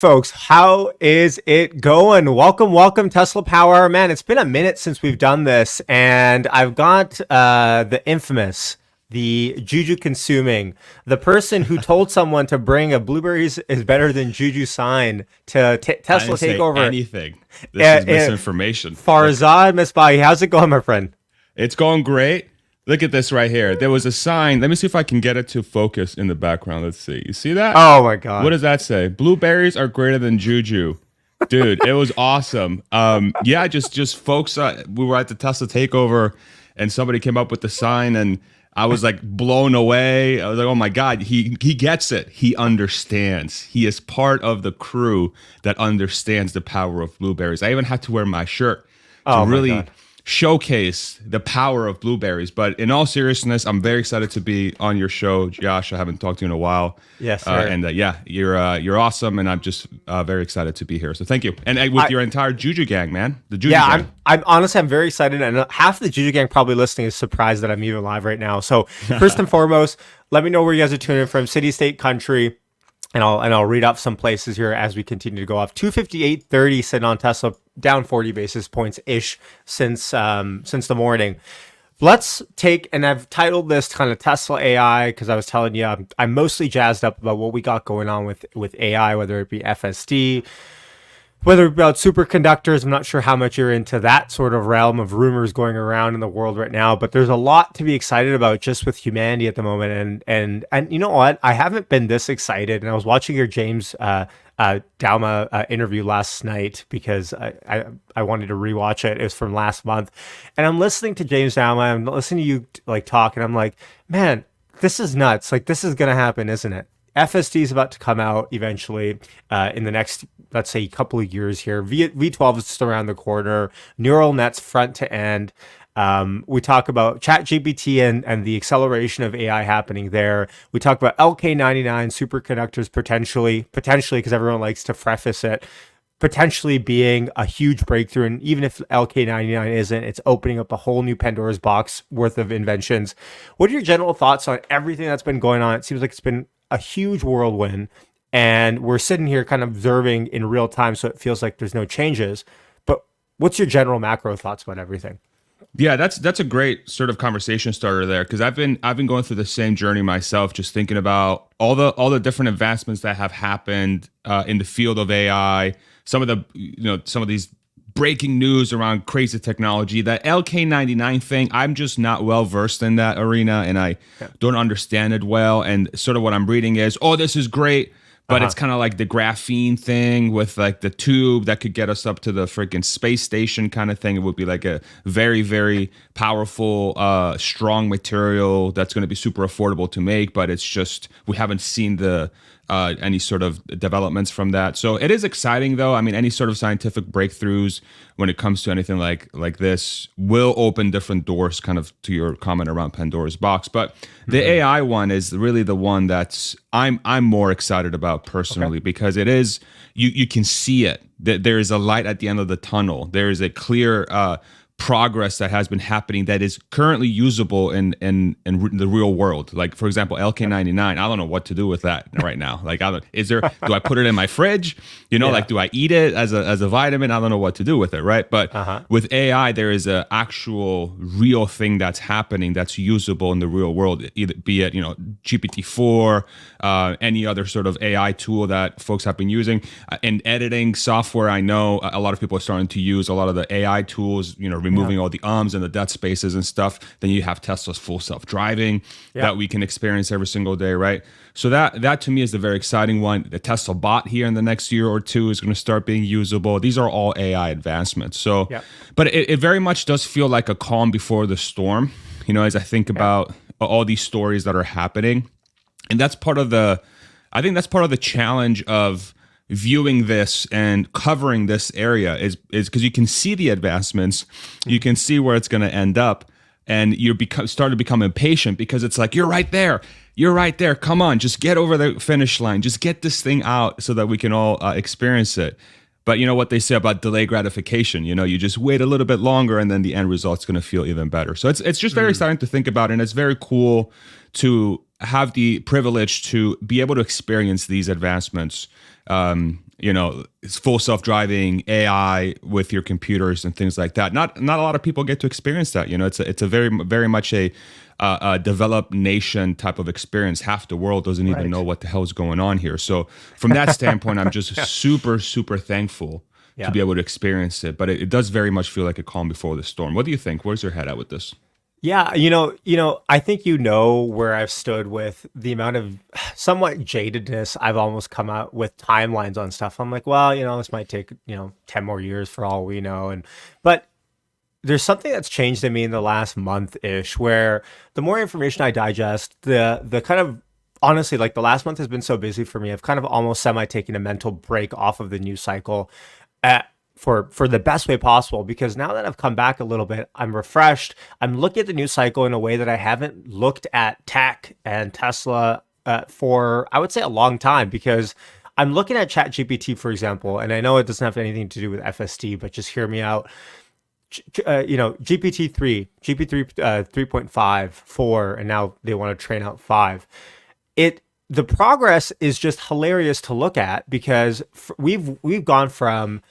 Folks, how is it going? Welcome, Tesla Power Hour. Man, it's been a minute since we've done this, and I've got the infamous, the juju consuming, the person who told someone to bring a blueberries is better than juju sign to I Tesla didn't say takeover. anything. This is misinformation. Look, Farzad Misbahi, how's it going, my friend? it's going great. Look at this right here. There was a sign. Let me see if I can get it to focus in the background. Let's see. You see that? Oh my What God. does that say? Blueberries are greater than juju. Dude, it was awesome. Yeah, just folks. We were at the Tesla takeover, and somebody came up with the sign, and I was like blown away. I was like, oh my God, he gets it. He understands. He is part of the crew that understands the power of blueberries. I even had to wear my shirt to Oh my really God. showcase the power of blueberries. But in all seriousness, I'm very excited to be on your show, Josh. I haven't talked to you in a while. Yes, sir. And yeah, you're awesome, and I'm just very excited to be here. So thank you, and with I, your entire Juju gang, man, the Juju Yeah, gang. I'm honestly, I'm very excited, and half the Juju gang probably listening is surprised that I'm even live right now. So first and foremost, let me know where you guys are tuning in from, city, state, country, and I'll read off some places here as we continue to go off. 258.30 sitting on Tesla, down 40 basis points ish since the morning. Let's take, and I've titled this kind of Tesla AI because I was telling you I'm mostly jazzed up about what we got going on with AI, whether it be FSD, whether about superconductors. I'm not sure how much you're into that sort of realm of rumors going around in the world right now, but there's a lot to be excited about just with humanity at the moment. And you know what? I haven't been this excited. And I was watching your James Dalma interview last night because I wanted to rewatch it. It was from last month, and I'm listening to James Dalma. I'm listening to you like talk, and I'm like, man, this is nuts. Like this is gonna happen, isn't it? FSD is about to come out eventually in the next, let's say, couple of years here. V12 is just around the corner. Neural nets front to end. We talk about ChatGPT and the acceleration of AI happening there. We talk about LK99 superconductors potentially, because everyone likes to preface it, potentially being a huge breakthrough. And even if LK99 isn't, it's opening up a whole new Pandora's box worth of inventions. What are your general thoughts on everything that's been going on? It seems like it's been a huge whirlwind, and we're sitting here kind of observing in real time, so it feels like there's no changes. But what's your general macro thoughts about everything? Yeah, that's a great sort of conversation starter there, because I've been going through the same journey myself, just thinking about all the different advancements that have happened in the field of AI. Some of the some of these breaking news around crazy technology. That LK99 thing, I'm just not well versed in that arena, and I don't understand it well. And sort of what I'm reading is, oh, this is great, but it's kind of like the graphene thing with like the tube that could get us up to the freaking space station kind of thing. It would be like a very, very powerful, strong material that's going to be super affordable to make, but it's just we haven't seen the any sort of developments from that. So it is exciting, though. I mean, any sort of scientific breakthroughs when it comes to anything like this will open different doors, kind of to your comment around Pandora's box. But the AI one is really the one that's I'm more excited about personally, because it is you can see it. That there is a light at the end of the tunnel. There is a clear progress that has been happening that is currently usable in the real world. Like, for example, LK99, I don't know what to do with that right now. Like, do I put it in my fridge? Like, do I eat it as a vitamin? I don't know what to do with it, right? But with AI, there is a actual real thing that's happening that's usable in the real world, either be it, GPT-4, any other sort of AI tool that folks have been using. In editing software, I know a lot of people are starting to use a lot of the AI tools, removing all the ums and the dead spaces and stuff. Then you have Tesla's full self-driving that we can experience every single day, right? So that to me is the very exciting one. The Tesla bot here in the next year or two is going to start being usable. These are all AI advancements. So, but it very much does feel like a calm before the storm, as I think about all these stories that are happening. And that's part of I think that's part of the challenge of viewing this and covering this area is because you can see the advancements, you can see where it's going to end up, and you start to become impatient because it's like, you're right there, come on, just get over the finish line, just get this thing out so that we can all experience it. But you know what they say about delay gratification, you just wait a little bit longer and then the end result's going to feel even better. So it's just very exciting to think about, and it's very cool to have the privilege to be able to experience these advancements it's full self-driving AI with your computers and things like that. Not a lot of people get to experience that. It's a very much a developed nation type of experience. Half the world doesn't even know what the hell is going on here. So from that standpoint, I'm just super, super thankful to be able to experience it. But it does very much feel like a calm before the storm. What do you think? Where's your head at with this? Yeah, I think where I've stood with the amount of somewhat jadedness I've almost come out with timelines on stuff. I'm like, well, this might take, 10 more years for all we know. But there's something that's changed in me in the last month-ish where the more information I digest, the kind of honestly, like the last month has been so busy for me. I've kind of almost semi-taken a mental break off of the news cycle for the best way possible, because now that I've come back a little bit, I'm refreshed. I'm looking at the news cycle in a way that I haven't looked at tech and Tesla for, I would say, a long time, because I'm looking at ChatGPT, for example, and I know it doesn't have anything to do with FSD, but just hear me out. GPT-3, GPT 3.5, 4, and now they want to train out 5. The progress is just hilarious to look at, because we've gone from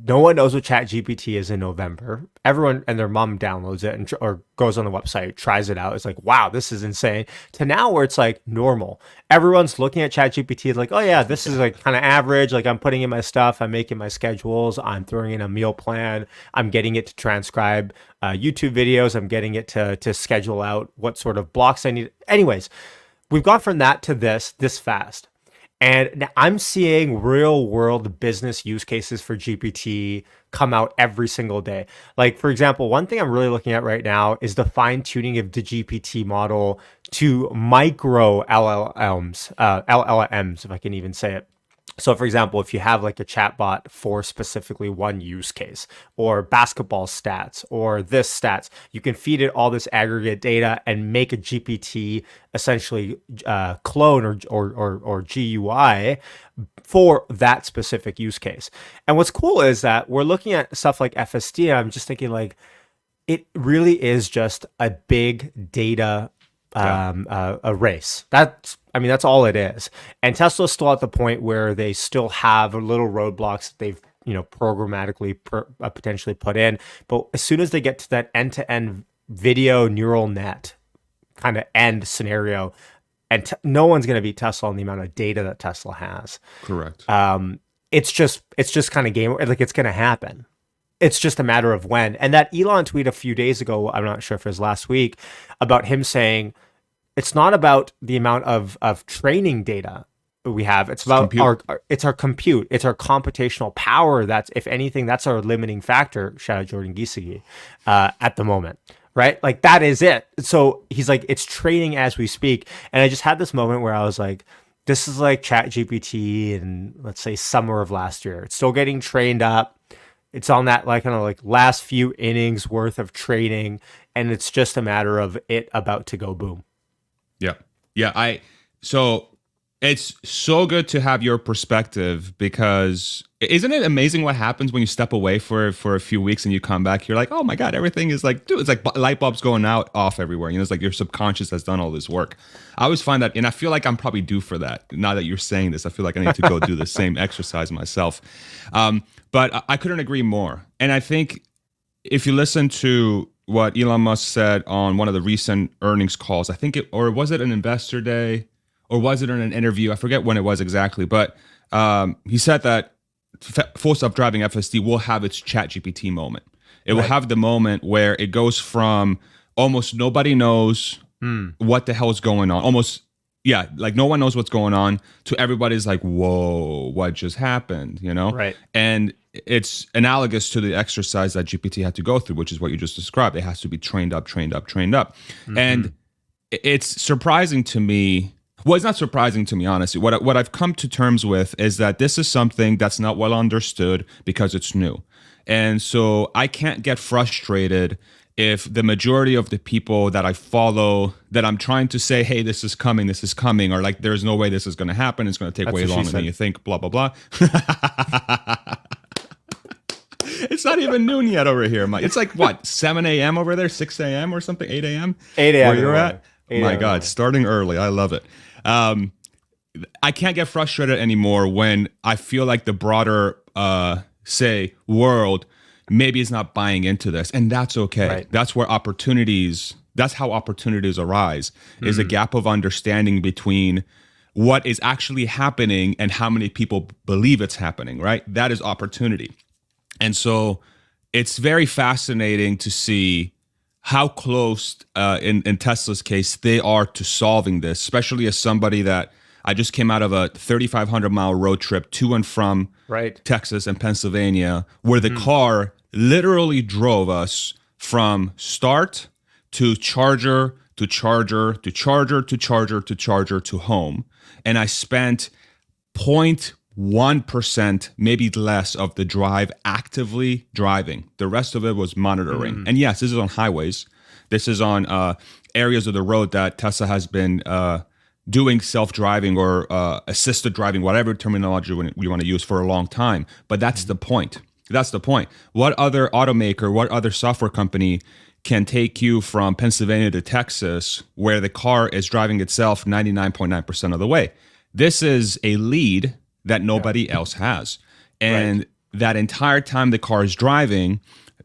no one knows what ChatGPT is in November. Everyone and their mom downloads it or goes on the website, tries it out. It's like, wow, this is insane. To now where it's like normal. Everyone's looking at ChatGPT like, oh yeah, this is like kind of average. Like I'm putting in my stuff, I'm making my schedules, I'm throwing in a meal plan, I'm getting it to transcribe YouTube videos, I'm getting it to schedule out what sort of blocks I need. Anyways, we've gone from that to this fast. And I'm seeing real world business use cases for GPT come out every single day. Like, for example, one thing I'm really looking at right now is the fine tuning of the GPT model to micro LLMs, if I can even say it. So for example, if you have like a chatbot for specifically one use case, or basketball stats, or this stats, you can feed it all this aggregate data and make a GPT essentially clone or GUI for that specific use case. And what's cool is that we're looking at stuff like FSD. I'm just thinking like, it really is just a big data a race. That's all it is. And Tesla's still at the point where they still have little roadblocks that they've programmatically potentially put in. But as soon as they get to that end-to-end video neural net kind of end scenario, and no one's going to beat Tesla on the amount of data that Tesla has. Correct. It's just kind of game, like it's going to happen. It's just a matter of when. And that Elon tweet a few days ago, I'm not sure if it was last week, about him saying it's not about the amount of training data we have. It's about our compute. It's our computational power. That's, if anything, that's our limiting factor. Shout out Jordan Giesecke at the moment, right? Like that is it. So he's like, it's training as we speak. And I just had this moment where I was like, this is like ChatGPT in, let's say, summer of last year. It's still getting trained up. It's on that like kind of like last few innings worth of training, and it's just a matter of it about to go boom. Yeah. So it's so good to have your perspective, because isn't it amazing what happens when you step away for a few weeks and you come back? You're like, oh my God, everything is like, dude, it's like light bulbs going off everywhere. It's like your subconscious has done all this work. I always find that, and I feel like I'm probably due for that. Now that you're saying this, I feel like I need to go do the same exercise myself. But I couldn't agree more. And I think if you listen to what Elon Musk said on one of the recent earnings calls, I think or was it an investor day, or was it in an interview? I forget when it was exactly, but he said that full self-driving FSD will have its ChatGPT moment. It will have the moment where it goes from almost nobody knows what the hell is going on, like no one knows what's going on, to everybody's like, whoa, what just happened, Right. And it's analogous to the exercise that GPT had to go through, which is what you just described. It has to be trained up. Mm-hmm. And it's surprising to me. Well, it's not surprising to me, honestly. What I've come to terms with is that this is something that's not well understood because it's new. And so I can't get frustrated if the majority of the people that I follow, that I'm trying to say, hey, this is coming, or like, there's no way this is going to happen, it's going to take way longer than you think, blah, blah, blah. It's not even noon yet over here. It's like, what, 7 a.m. over there, 6 a.m. or something, 8 a.m.? 8 a.m. Where you're at? My God, starting early. I love it. I can't get frustrated anymore when I feel like the broader, say, world maybe is not buying into this, and that's okay. Right. That's how opportunities arise, is a gap of understanding between what is actually happening and how many people believe it's happening, right? That is opportunity. And so it's very fascinating to see how close, in Tesla's case, they are to solving this, especially as somebody that I just came out of a 3,500-mile road trip to and from Right. Texas and Pennsylvania, where the car literally drove us from start to charger to charger to charger to charger to charger to home. And I spent 0.1%, maybe less, of the drive actively driving. The rest of it was monitoring. And yes, this is on highways. This is on areas of the road that Tesla has been doing self-driving or assisted driving, whatever terminology we want to use, for a long time. But that's the point. That's the point. What other automaker, what other software company can take you from Pennsylvania to Texas where the car is driving itself 99.9% of the way? This is a lead that nobody else has. And that entire time the car is driving,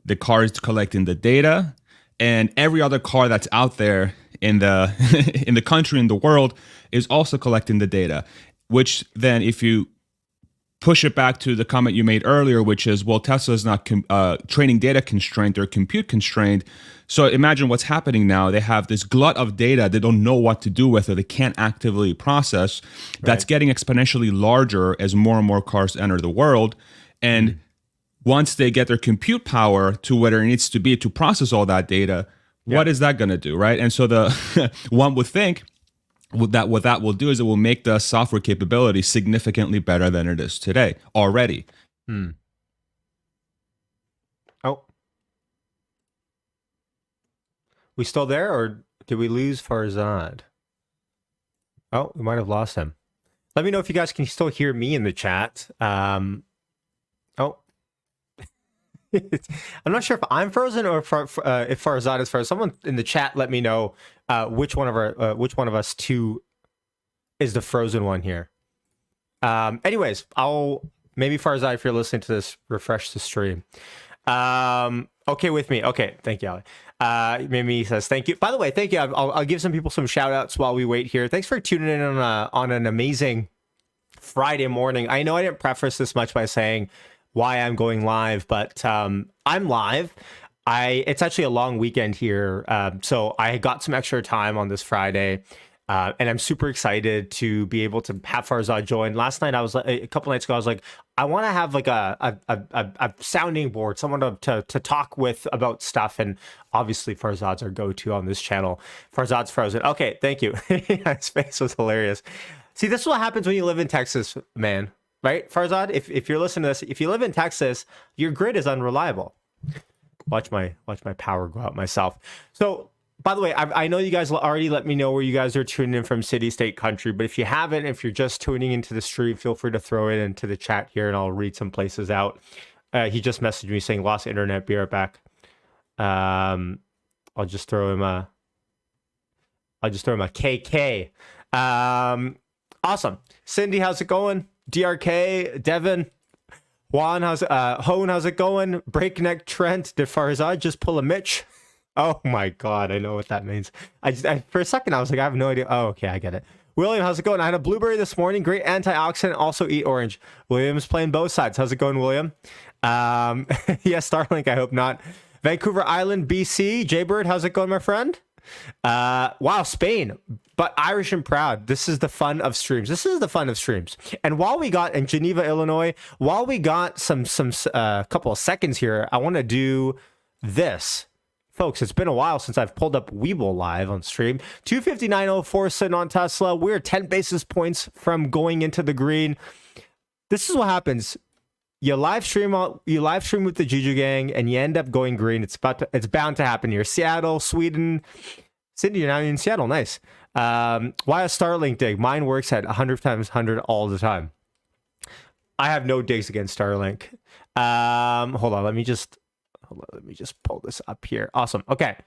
the car is collecting the data, and every other car that's out there in the in the country, in the world, is also collecting the data, which then, if you push it back to the comment you made earlier, which is, well, Tesla is not training data constrained or compute constrained. So imagine what's happening now. They have this glut of data they don't know what to do with, or they can't actively process. That's getting exponentially larger as more and more cars enter the world. And once they get their compute power to where it needs to be to process all that data, what is that going to do, right? And so the one would think what that will do is it will make the software capability significantly better than it is today already. Oh, we still there, or did we lose Farzad? Oh, we might have lost him. Let me know if you guys can still hear me in the chat. Oh, I'm not sure if I'm frozen or if Farzad is frozen. Someone in the chat let me know which one of us two is the frozen one here. Anyways, maybe Farzad, if you're listening to this, refresh the stream. Okay with me. Okay, thank you, Ali. Mimi says thank you. By the way, thank you. I'll give some people some shout outs while we wait here. Thanks for tuning in on an amazing Friday morning. I know I didn't preface this much by saying why I'm going live, but I'm live. It's actually a long weekend here, so I got some extra time on this Friday, and I'm super excited to be able to have Farzad join. Last night, a couple nights ago, I was like, I want to have like a sounding board, someone to talk with about stuff, and obviously Farzad's our go-to on this channel. Farzad's frozen. Okay, thank you. His face was hilarious. See, this is what happens when you live in Texas, man. Right, Farzad? If you're listening to this, if you live in Texas, your grid is unreliable. Watch my power go out myself. So, by the way, I know you guys already let me know where you guys are tuning in from, city, state, country. But if you haven't, if you're just tuning into the stream, feel free to throw it into the chat here, and I'll read some places out. He just messaged me saying lost internet. Be right back. I'll just throw him a KK. Awesome. Cindy, how's it going? DRK, Devin, Juan, Hone, how's it going? Breakneck Trent, did Farzad just pull a Mitch? Oh my God, I know what that means. For a second, I was like, I have no idea. Oh, okay, I get it. William, how's it going? I had a blueberry this morning. Great antioxidant. Also eat orange. William's playing both sides. How's it going, William? Yeah, Starlink, I hope not. Vancouver Island, BC. Jaybird, how's it going, my friend? Wow, Spain, but Irish and proud. This is the fun of streams. And while we got in Geneva, Illinois, while we got some couple of seconds here, I want to do this. Folks, it's been a while since I've pulled up Weeble live on stream. 259.04 sitting on Tesla. We're 10 basis points from going into the green. This is what happens. You live stream with the Juju gang, and you end up going green. It's bound to happen here. Seattle, Sweden. Cindy, you're now in Seattle. Nice. Why a Starlink dig? Mine works at 100 times 100 all the time. I have no digs against Starlink. Hold on. Let me just pull this up here. Awesome. Okay.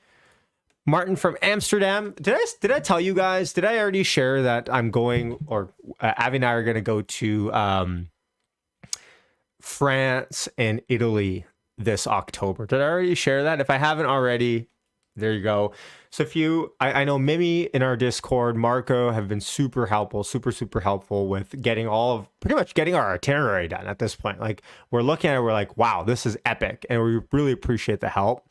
Martin from Amsterdam. Did I tell you guys? Did I already share that I'm going, or Avi and I are going to go to France and Italy this October? Did I already share that? If I haven't already, there you go. So if you, I know Mimi in our Discord, Marco have been super helpful, super helpful with getting pretty much getting our itinerary done at this point. Like we're looking at it, we're like, wow, this is epic. And we really appreciate the help.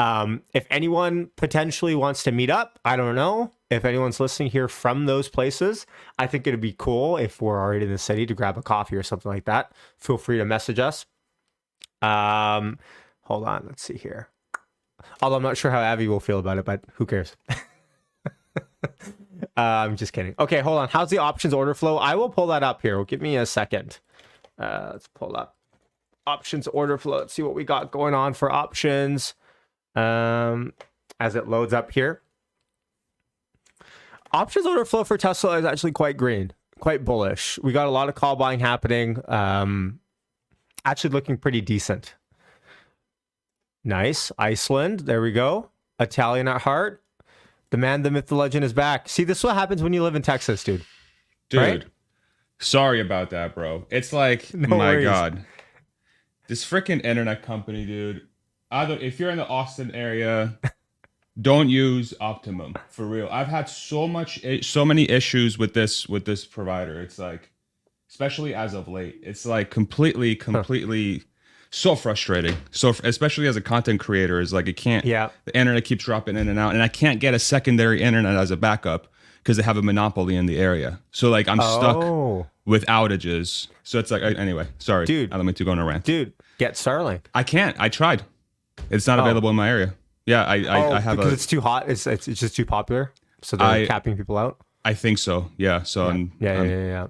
If anyone potentially wants to meet up, I don't know. If anyone's listening here from those places, I think it'd be cool if we're already in the city to grab a coffee or something like that. Feel free to message us. Hold on, let's see here. Although I'm not sure how Avi will feel about it, but who cares? I'm just kidding. Okay, hold on. How's the options order flow? I will pull that up here. Give me a second. Let's pull up options order flow. Let's see what we got going on for options as it loads up here. Options order flow for Tesla is actually quite green, quite bullish. We got a lot of call buying happening. Actually looking pretty decent. Nice. Iceland. There we go. Italian at heart. The man, the myth, the legend is back. See, this is what happens when you live in Texas, dude. Dude, right? Sorry about that, bro. It's like, No my worries. God. This freaking internet company, dude. Either if you're in the Austin area, don't use Optimum for real. I've had so many issues with this provider. It's like, especially as of late, it's like completely so frustrating. So especially as a content creator, is like it can't. Yeah. The internet keeps dropping in and out, and I can't get a secondary internet as a backup because they have a monopoly in the area. So like I'm stuck with outages. So it's like anyway. Sorry, dude. I don't mean to go on a rant. Dude, get Starlink. I can't. I tried. It's not available in my area. Yeah, I have because it's too hot. It's just too popular. So they're capping people out. I think so. Yeah. So Yeah.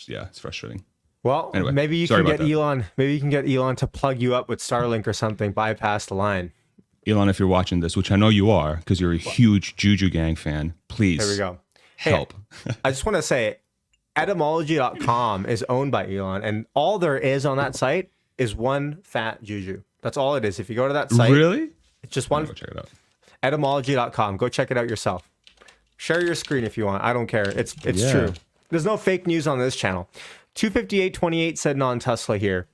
Yeah, it's frustrating. Well, Anyway, maybe you sorry can about get that. Elon. Maybe you can get Elon to plug you up with Starlink or something. Bypass the line. Elon, if you're watching this, which I know you are, because you're a huge Juju Gang fan, please. There we go. Help. I just want to say, etymology.com is owned by Elon, and all there is on that site is one fat Juju. That's all it is. If you go to that site, Really? it's just I'm one. gonna go check it out. Etymology.com. Go check it out yourself. Share your screen if you want. I don't care. It's Yeah. true. There's no fake news on this channel. 258.28 said non-Tesla here.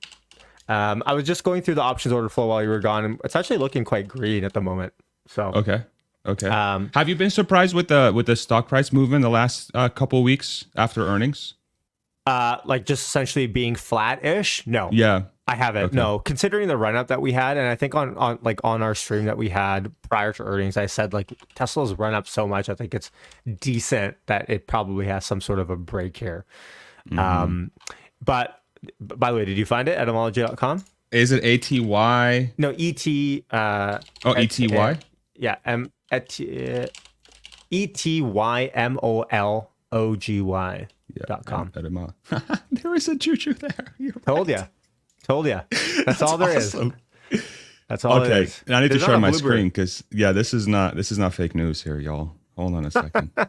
I was just going through the options order flow while you were gone, and it's actually looking quite green at the moment. So Okay. Have you been surprised with the stock price movement the last couple of weeks after earnings? like just essentially being flat-ish? No. Yeah. I haven't. Okay. No, considering the run up that we had, and I think on our stream that we had prior to earnings, I said like Tesla's run up so much, I think it's decent that it probably has some sort of a break here. But by the way, did you find it? Etymology.com? Is it ATY? No, ET. ETY? Yeah, ETYMOLOGY.com. There is a Juju there. You're Told ya. That's all there is. awesome. That's all it Okay, is. and I need to There's share not a my Blueberry. screen because this is not fake news here, y'all. Hold on a second. Look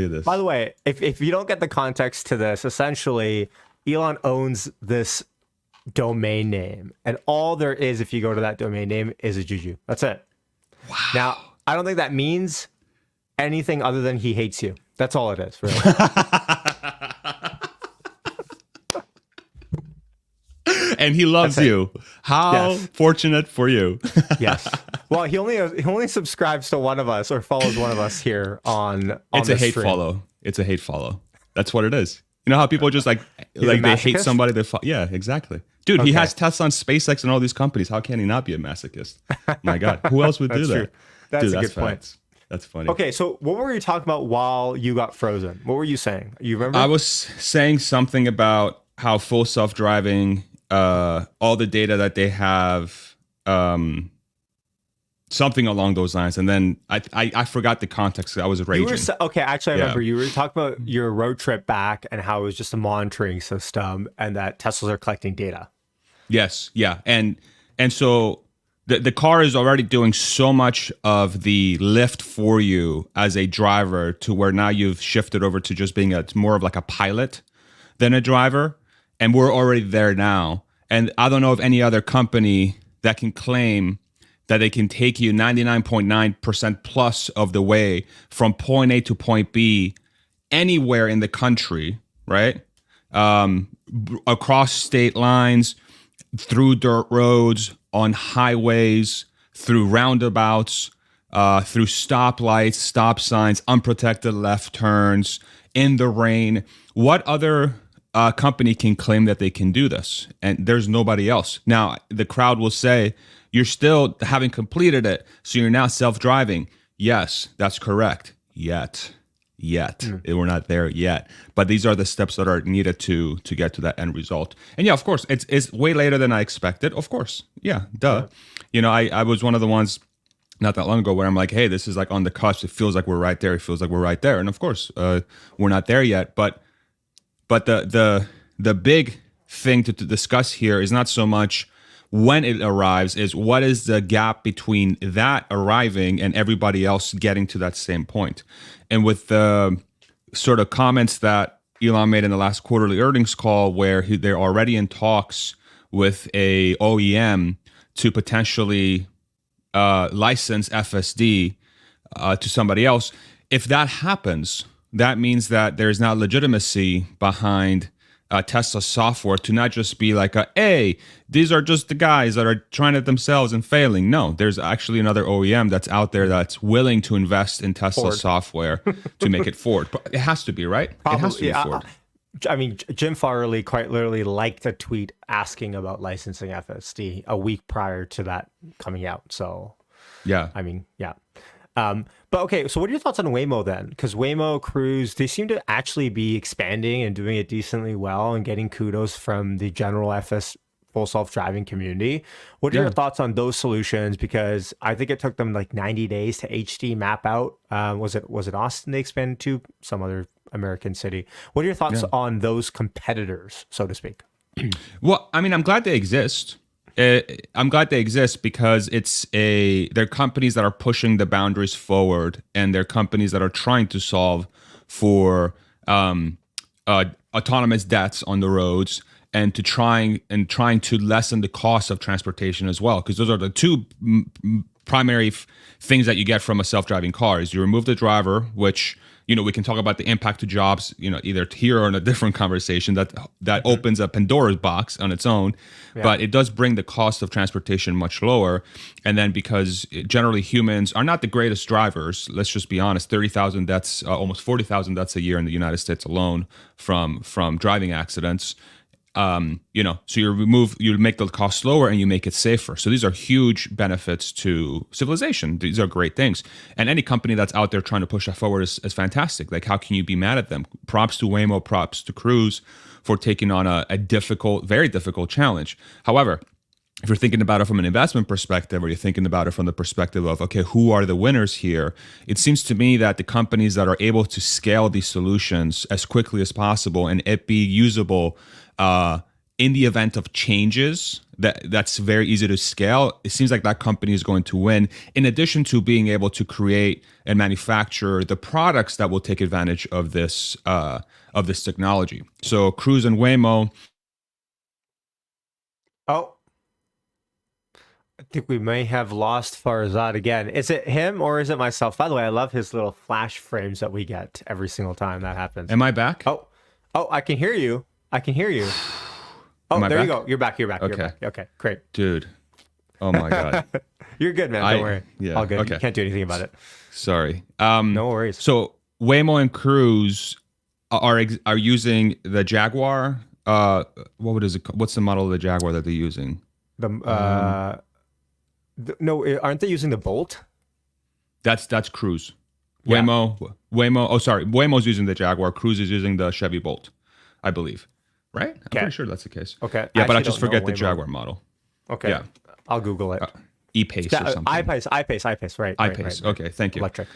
at this. By the way, if you don't get the context to this, essentially Elon owns this domain name, and all there is if you go to that domain name is a Juju. That's it. Wow. Now, I don't think that means anything other than he hates you. That's all it is, really. And he loves you. How Yes. fortunate for you. Yes. Well, he only subscribes to one of us or follows one of us here on It's a this hate stream. follow. It's a hate follow. That's what it is. You know how people just like a they hate masochist? somebody. Yeah, exactly. Dude, he Okay. has Tesla on SpaceX and all these companies. How can he not be a masochist? My God, who else would do That's that? true. That's Dude, a good point. facts. That's funny. Okay, so what were you talking about while you got frozen? What were you saying? You remember? I was saying something about how full self-driving, all the data that they have, something along those lines, and then I forgot the context. I was raging. Okay, actually, I Yeah. remember you were talking about your road trip back and how it was just a monitoring system and that Teslas are collecting data. Yes, yeah, and so the car is already doing so much of the lift for you as a driver to where now you've shifted over to just being more of like a pilot than a driver, and we're already there now. And I don't know of any other company that can claim that they can take you 99.9% plus of the way from point A to point B anywhere in the country, right? Across state lines, through dirt roads, on highways, through roundabouts, through stoplights, stop signs, unprotected left turns, in the rain. What other company can claim that they can do this? And there's nobody else. Now, the crowd will say, you're still haven't completed it, so you're now self-driving. Yes, that's correct. Yet. We're not there yet. But these are the steps that are needed to get to that end result. And yeah, of course, it's way later than I expected. Of course. Yeah, duh. Yeah. I was one of the ones not that long ago where I'm like, hey, this is like on the cusp. It feels like we're right there. It feels like we're right there. And of course, we're not there yet. But the big thing to discuss here is not so much when it arrives, is what is the gap between that arriving and everybody else getting to that same point. And with the sort of comments that Elon made in the last quarterly earnings call, where they're already in talks with a OEM to potentially license FSD to somebody else. If that happens, that means that there's now legitimacy behind Tesla software to not just be like, hey, these are just the guys that are trying it themselves and failing. No, there's actually another OEM that's out there that's willing to invest in Tesla software to make it Ford. But it has to be, right? Probably, it has to be Ford. I mean, Jim Farley quite literally liked a tweet asking about licensing FSD a week prior to that coming out. So, yeah. I mean, yeah. But okay, so what are your thoughts on Waymo then? Because Waymo, Cruise, they seem to actually be expanding and doing it decently well and getting kudos from the general full self-driving community. What are your thoughts on those solutions? Because I think it took them like 90 days to HD map out. Was it Austin they expanded to? Some other American city. What are your thoughts on those competitors, so to speak? Well, I mean, I'm glad they exist. I'm glad they exist because they're companies that are pushing the boundaries forward, and they're companies that are trying to solve for autonomous deaths on the roads, and trying to lessen the cost of transportation as well. Because those are the two primary things that you get from a self-driving car: is you remove the driver, which, we can talk about the impact to jobs, either here or in a different conversation that opens a Pandora's box on its own. Yeah. But it does bring the cost of transportation much lower. And then because generally humans are not the greatest drivers, let's just be honest, 30,000 deaths, almost 40,000 deaths a year in the United States alone from driving accidents. So you make the cost lower and you make it safer. So these are huge benefits to civilization. These are great things. And any company that's out there trying to push that forward is fantastic. Like, how can you be mad at them? Props to Waymo, props to Cruise for taking on a very difficult challenge. However, if you're thinking about it from an investment perspective, or you're thinking about it from the perspective of, okay, who are the winners here? It seems to me that the companies that are able to scale these solutions as quickly as possible and it be usable in the event of changes that's very easy to scale, it seems like that company is going to win, in addition to being able to create and manufacture the products that will take advantage of this technology. So Cruise and Waymo. Oh, I think we may have lost Farzad again. Is it him or is it myself? By the way, I love his little flash frames that we get every single time that happens. Am I back? Oh, I can hear you. Oh, there you go. You're back. Okay. Okay, great. Dude. Oh my God. You're good, man. Don't worry. Yeah. All good. Okay. You can't do anything about it. Sorry. No worries. So Waymo and Cruise are using the Jaguar. What's the model of the Jaguar that they're using? No, aren't they using the Bolt? That's Cruise. Yeah. Waymo. Oh, sorry. Waymo's using the Jaguar. Cruise is using the Chevy Bolt, I believe. Right? I'm pretty sure that's the case. Okay. Yeah, but I just forget the Jaguar model. Okay. Yeah. I'll Google it. E-Pace or something. I-Pace. Right. I-Pace. Right. Okay. Thank you. Electric.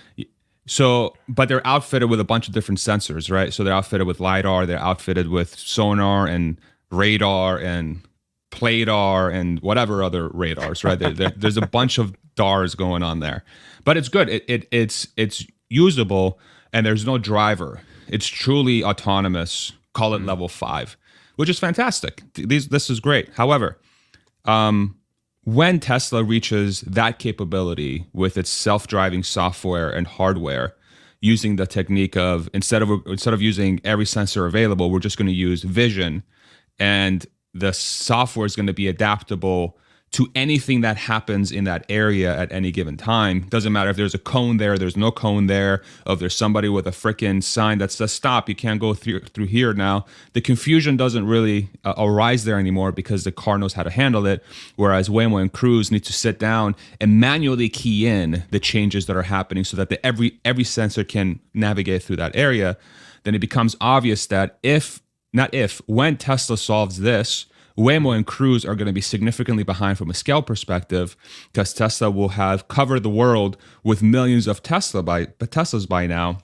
So, but they're outfitted with a bunch of different sensors, right? So they're outfitted with lidar. They're outfitted with sonar and radar and pladar and whatever other radars, right? There's a bunch of DARs going on there, but it's good. It's usable, and there's no driver. It's truly autonomous. Call it level 5, which is fantastic. This is great. However, when Tesla reaches that capability with its self-driving software and hardware, using the technique of instead of using every sensor available, we're just going to use vision, and the software is going to be adaptable to anything that happens in that area at any given time. Doesn't matter if there's a cone there, there's no cone there, or if there's somebody with a freaking sign that says stop, you can't go through here now. The confusion doesn't really arise there anymore because the car knows how to handle it, whereas Waymo and Cruise need to sit down and manually key in the changes that are happening so that every sensor can navigate through that area. Then it becomes obvious that when Tesla solves this, Waymo and Cruise are going to be significantly behind from a scale perspective because Tesla will have covered the world with millions of Teslas by now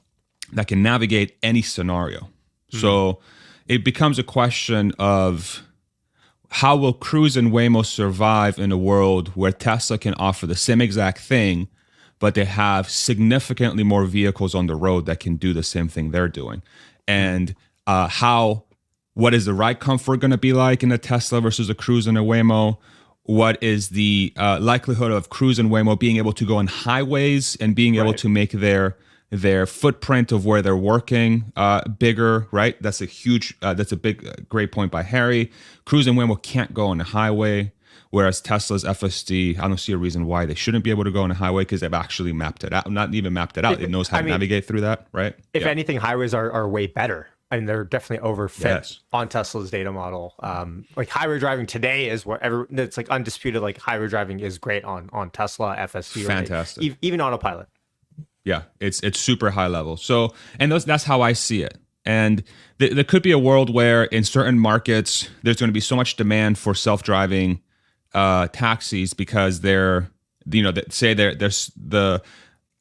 that can navigate any scenario. Mm-hmm. So it becomes a question of how will Cruise and Waymo survive in a world where Tesla can offer the same exact thing, but they have significantly more vehicles on the road that can do the same thing they're doing. And what is the ride comfort going to be like in a Tesla versus a Cruise and a Waymo? What is the likelihood of Cruise and Waymo being able to go on highways and being able to make their footprint of where they're working bigger, right? That's a big, great point by Harry. Cruise and Waymo can't go on a highway, whereas Tesla's FSD, I don't see a reason why they shouldn't be able to go on a highway because they've actually mapped it out. Not even mapped it out. It knows how to navigate through that, right? If anything, highways are way better. I mean, they're definitely overfit on Tesla's data model. Like highway driving today is it's like undisputed. Like highway driving is great on Tesla FSD. Fantastic. Right? Even autopilot. Yeah, it's super high level. So, and that's how I see it. And there could be a world where in certain markets there's going to be so much demand for self-driving taxis because there's the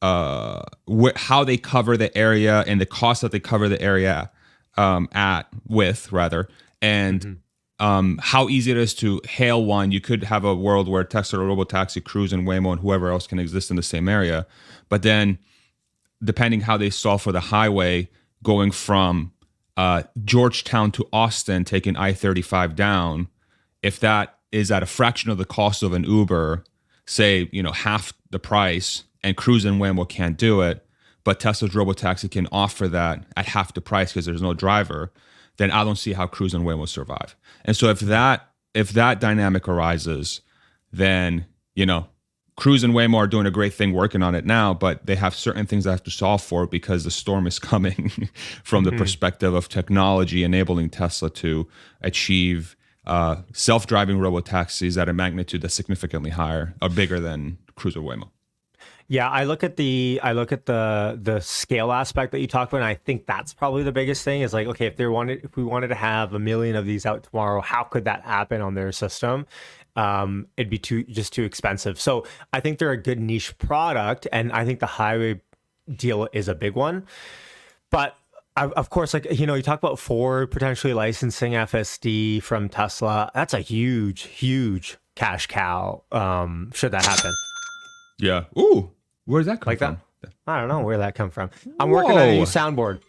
how they cover the area and the cost that they cover the area and how easy it is to hail one. You could have a world where Tesla, Robotaxi, Cruise, and Waymo, and whoever else can exist in the same area. But then, depending how they solve for the highway, going from Georgetown to Austin, taking I-35 down, if that is at a fraction of the cost of an Uber, say half the price, and Cruise and Waymo can't do it, but Tesla's Robotaxi can offer that at half the price because there's no driver, then I don't see how Cruise and Waymo survive. And so if that dynamic arises, then, Cruise and Waymo are doing a great thing working on it now, but they have certain things they have to solve for because the storm is coming from the perspective of technology enabling Tesla to achieve self-driving robotaxis at a magnitude that's significantly higher or bigger than Cruise or Waymo. Yeah, I look at the scale aspect that you talked about, and I think that's probably the biggest thing. Is like, okay, if we wanted to have 1 million of these out tomorrow, how could that happen on their system? It'd be too expensive. So I think they're a good niche product, and I think the highway deal is a big one. But of course, you talk about Ford potentially licensing FSD from Tesla. That's a huge cash cow. Should that happen? Yeah. Ooh, where's that come from? That? I don't know where that come from. I'm working on a new soundboard.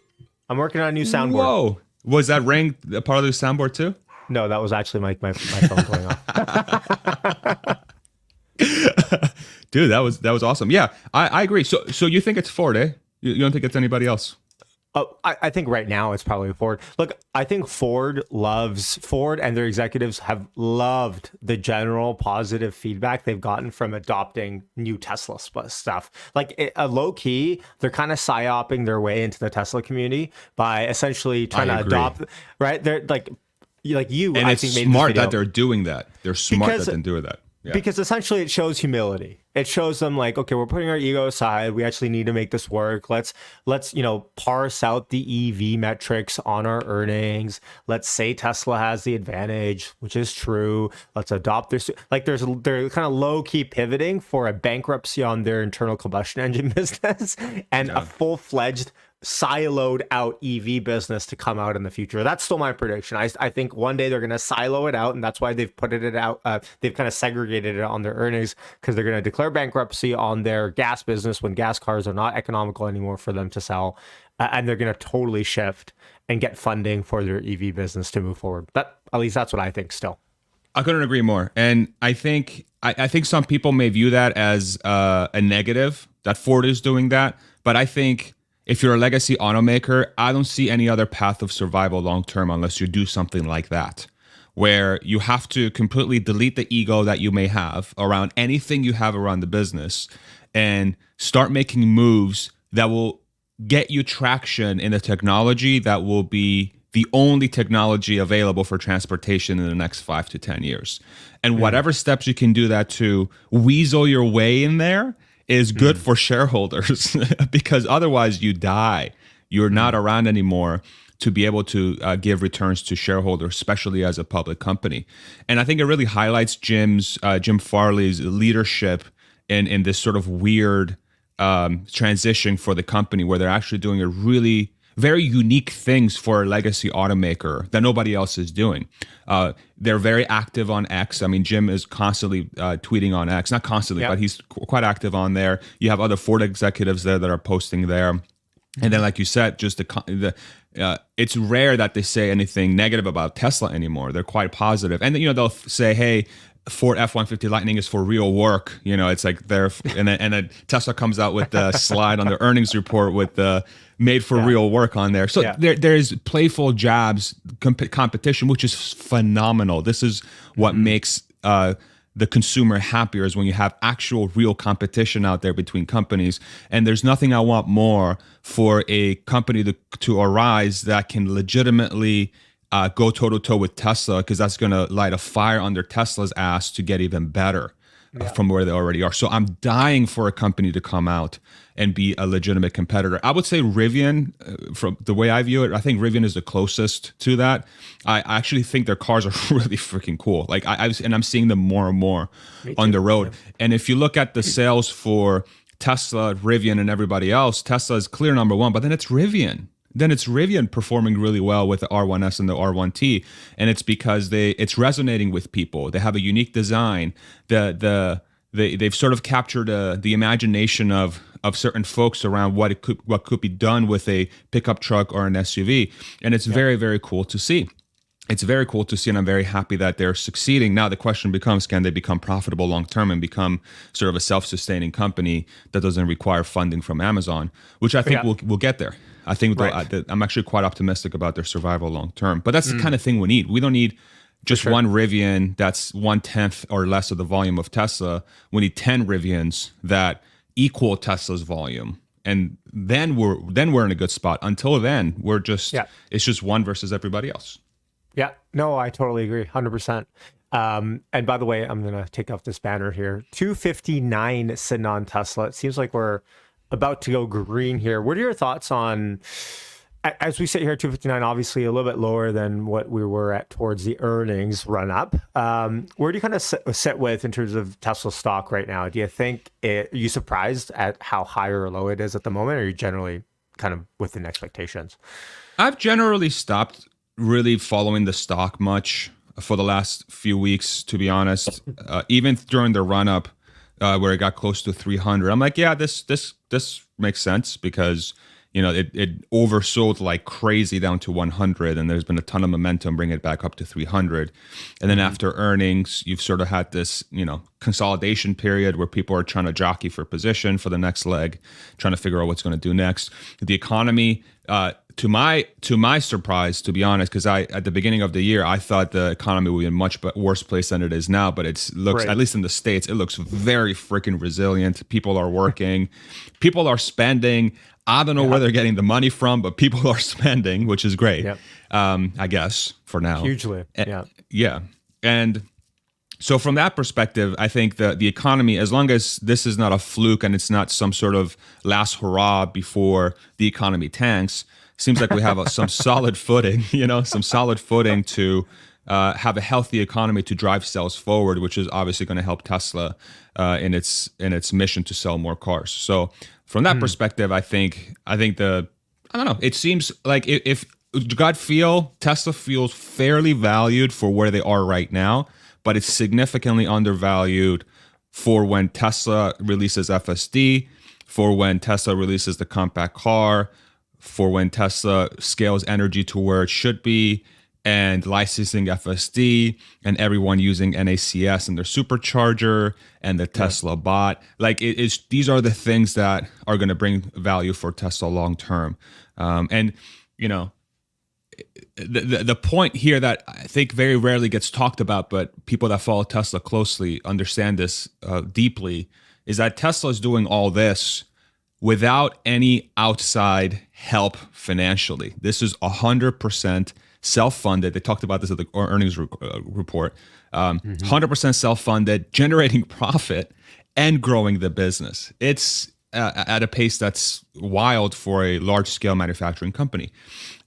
Whoa. Was that ring a part of the soundboard too? No, that was actually my phone going off. Dude, that was awesome. Yeah, I agree. So you think it's Ford, eh? You don't think it's anybody else? I think right now it's probably Ford. Look, I think Ford and their executives have loved the general positive feedback they've gotten from adopting new Tesla stuff. Like low key, they're kind of psyoping their way into the Tesla community by essentially trying to adopt. Right? They're like you. And it's smart that they're doing that. They're smart that they're doing that. Yeah. Because essentially it shows humility. It shows them like, okay, we're putting our ego aside. We actually need to make this work. Let's parse out the EV metrics on our earnings. Let's say Tesla has the advantage, which is true. Let's adopt this. They're kind of low key pivoting for a bankruptcy on their internal combustion engine business and a full-fledged siloed out EV business to come out in the future. That's still my prediction. I think one day they're going to silo it out, and that's why they've put it out. They've kind of segregated it on their earnings because they're going to declare bankruptcy on their gas business when gas cars are not economical anymore for them to sell, and they're going to totally shift and get funding for their EV business to move forward. At least that's what I think still. I couldn't agree more. And I think some people may view that as a negative that Ford is doing that. But I think if you're a legacy automaker, I don't see any other path of survival long term unless you do something like that, where you have to completely delete the ego that you may have around anything you have around the business and start making moves that will get you traction in a technology that will be the only technology available for transportation in the next 5 to 10 years. And whatever steps you can do that to weasel your way in there is good for shareholders because otherwise you die. You're not around anymore to be able to give returns to shareholders, especially as a public company. And I think it really highlights Jim Farley's leadership in this sort of weird transition for the company, where they're actually doing a really very unique things for a legacy automaker that nobody else is doing. They're very active on X. I mean, Jim is constantly tweeting on X, not constantly, but he's quite active on there. You have other Ford executives there that are posting there. And then, like you said, just it's rare that they say anything negative about Tesla anymore. They're quite positive. And, they'll say, hey, Ford F-150 Lightning is for real work. It's like and then Tesla comes out with the slide on the earnings report with the made for real work on there. So there's playful jabs, competition, which is phenomenal. This is what makes the consumer happier, is when you have actual real competition out there between companies. And there's nothing I want more for a company to arise that can legitimately go toe-to-toe with Tesla, because that's going to light a fire under Tesla's ass to get even better from where they already are. So I'm dying for a company to come out and be a legitimate competitor. I would say Rivian, from the way I view it, I think Rivian is the closest to that. I actually think their cars are really freaking cool. Like I'm seeing them more and more on the road. Yeah. And if you look at the sales for Tesla, Rivian, and everybody else, Tesla is clear number one, but then it's Rivian. Then it's Rivian performing really well with the R1S and the R1T, and it's because it's resonating with people. They have a unique design. They've sort of captured the imagination of certain folks around what could be done with a pickup truck or an SUV, and it's very, very cool to see. It's very cool to see, and I'm very happy that they're succeeding. Now the question becomes, can they become profitable long term and become sort of a self-sustaining company that doesn't require funding from Amazon, which I think we'll get there. I think I'm actually quite optimistic about their survival long term. But that's the kind of thing we need. We don't need just one Rivian that's 1/10 or less of the volume of Tesla. We need 10 Rivians that equal Tesla's volume. And then we're in a good spot. Until then, we're just it's just one versus everybody else. Yeah, no, I totally agree, 100%. And by the way, I'm gonna take off this banner here. 259 sitting on Tesla. It seems like we're about to go green here. What are your thoughts on, as we sit here at 259, obviously a little bit lower than what we were at towards the earnings run up. Where do you kind of sit with in terms of Tesla stock right now? Do you think are you surprised at how high or low it is at the moment, or are you generally kind of within expectations? I've generally stopped really following the stock much for the last few weeks, to be honest. Even during the run up, where it got close to 300, I'm like, yeah, this makes sense, because it oversold like crazy down to 100, and there's been a ton of momentum bringing it back up to 300. And then after earnings, you've sort of had this consolidation period where people are trying to jockey for position for the next leg, trying to figure out what's going to do next. The economy, to my surprise, to be honest, because at the beginning of the year, I thought the economy would be in a much worse place than it is now. But it looks, at least in the States, it looks very freaking resilient. People are working, people are spending. I don't know where they're getting the money from, but people are spending, which is great. I guess for now, hugely. Yeah. And so from that perspective, I think the economy, as long as this is not a fluke and it's not some sort of last hurrah before the economy tanks, seems like we have some solid footing, some solid footing to have a healthy economy to drive sales forward, which is obviously going to help Tesla in its mission to sell more cars. So from that perspective, I think I don't know. It seems like if gut feel, Tesla feels fairly valued for where they are right now, but it's significantly undervalued for when Tesla releases FSD, for when Tesla releases the compact car, for when Tesla scales energy to where it should be, and licensing FSD and everyone using NACS and their supercharger and the Tesla bot. Like these are the things that are going to bring value for Tesla long term. And you know, the point here that I think very rarely gets talked about, but people that follow Tesla closely understand this deeply, is that Tesla is doing all this without any outside help financially. This is 100% self-funded. They talked about this at the earnings report. 100% self-funded, generating profit and growing the business. It's at a pace that's wild for a large-scale manufacturing company.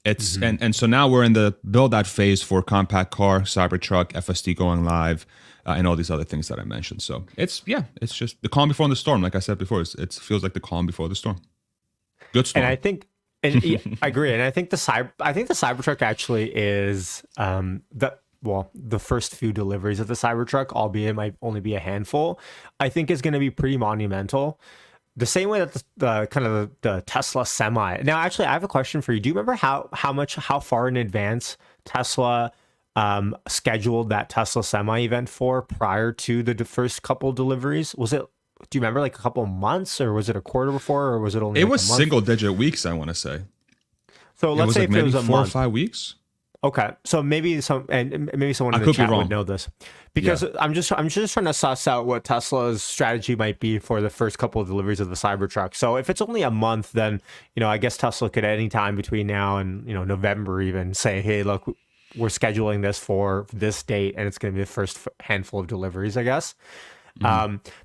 It's and so now we're in the build-out phase for compact car, Cybertruck, FSD going live, and all these other things that I mentioned. So it's just the calm before the storm. Like I said before, it feels like the calm before the storm. Good storm. And I think, I agree. And I think the Cybertruck actually is the first few deliveries of the Cybertruck, albeit it might only be a handful, I think is going to be pretty monumental. The same way that the Tesla Semi. Now, actually, I have a question for you. Do you remember how far in advance Tesla scheduled that Tesla Semi event for prior to the first couple deliveries? Was it? Do you remember, like a couple of months, or was it a quarter before, or was it only? It like was a month? single-digit weeks, I want to say. So let's say like if it was a 4 month. or 5 weeks. Okay, so maybe someone in the could be chat wrong. would know this, because I'm just trying to suss out what Tesla's strategy might be for the first couple of deliveries of the Cybertruck. So if it's only a month, then I guess Tesla could at any time between now and November even say, hey, look, we're scheduling this for this date, and it's going to be the first handful of deliveries, I guess.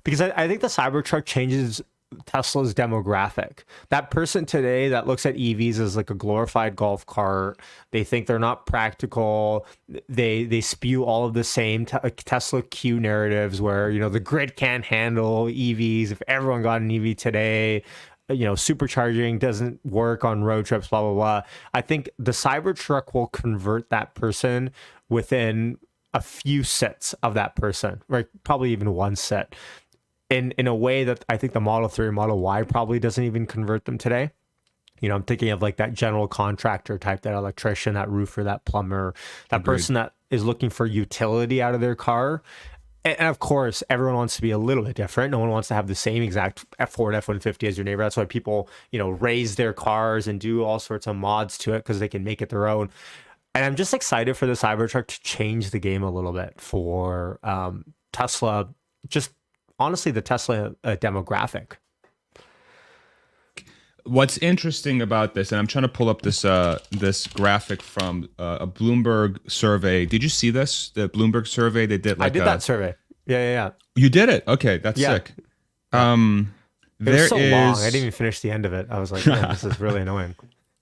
Because I think the Cybertruck changes Tesla's demographic. That person today that looks at EVs as like a glorified golf cart, they think they're not practical. They spew all of the same Tesla Q narratives where the grid can't handle EVs. If everyone got an EV today, supercharging doesn't work on road trips, blah blah blah. I think the Cybertruck will convert that person within a few sets of that person, right? Probably even one set. In a way that I think the Model 3 or Model Y probably doesn't even convert them today. I'm thinking of like that general contractor type, that electrician, that roofer, that plumber, that person that is looking for utility out of their car. And of course, everyone wants to be a little bit different. No one wants to have the same exact Ford F-150 as your neighbor. That's why people, raise their cars and do all sorts of mods to it because they can make it their own. And I'm just excited for the Cybertruck to change the game a little bit for Tesla, just honestly, the Tesla demographic. What's interesting about this, and I'm trying to pull up this this graphic from a Bloomberg survey. Did you see this? The Bloomberg survey they did. Like I did that survey. Yeah. You did it? Okay, that's sick. It was so long. I didn't even finish the end of it. I was like, man, this is really annoying.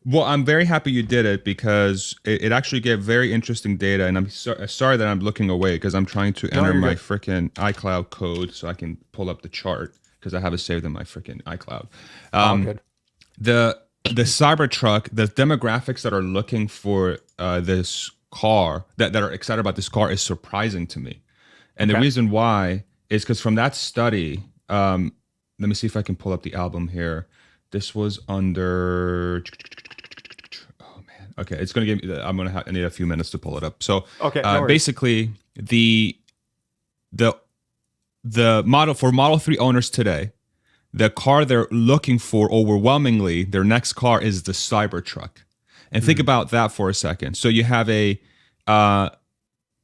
Well, I'm very happy you did it because it actually gave very interesting data. And I'm sorry that I'm looking away because I'm trying to enter my freaking iCloud code so I can pull up the chart because I have it saved in my freaking iCloud. Good. The Cybertruck, the demographics that are looking for this car, that are excited about this car, is surprising to me. And the reason why is because from that study, let me see if I can pull up the album here. This was under. Oh man. Okay, it's gonna give me. I need a few minutes to pull it up. So, no basically, the Model 3 owners today, the car they're looking for overwhelmingly, their next car is the Cybertruck. And think about that for a second. So you have a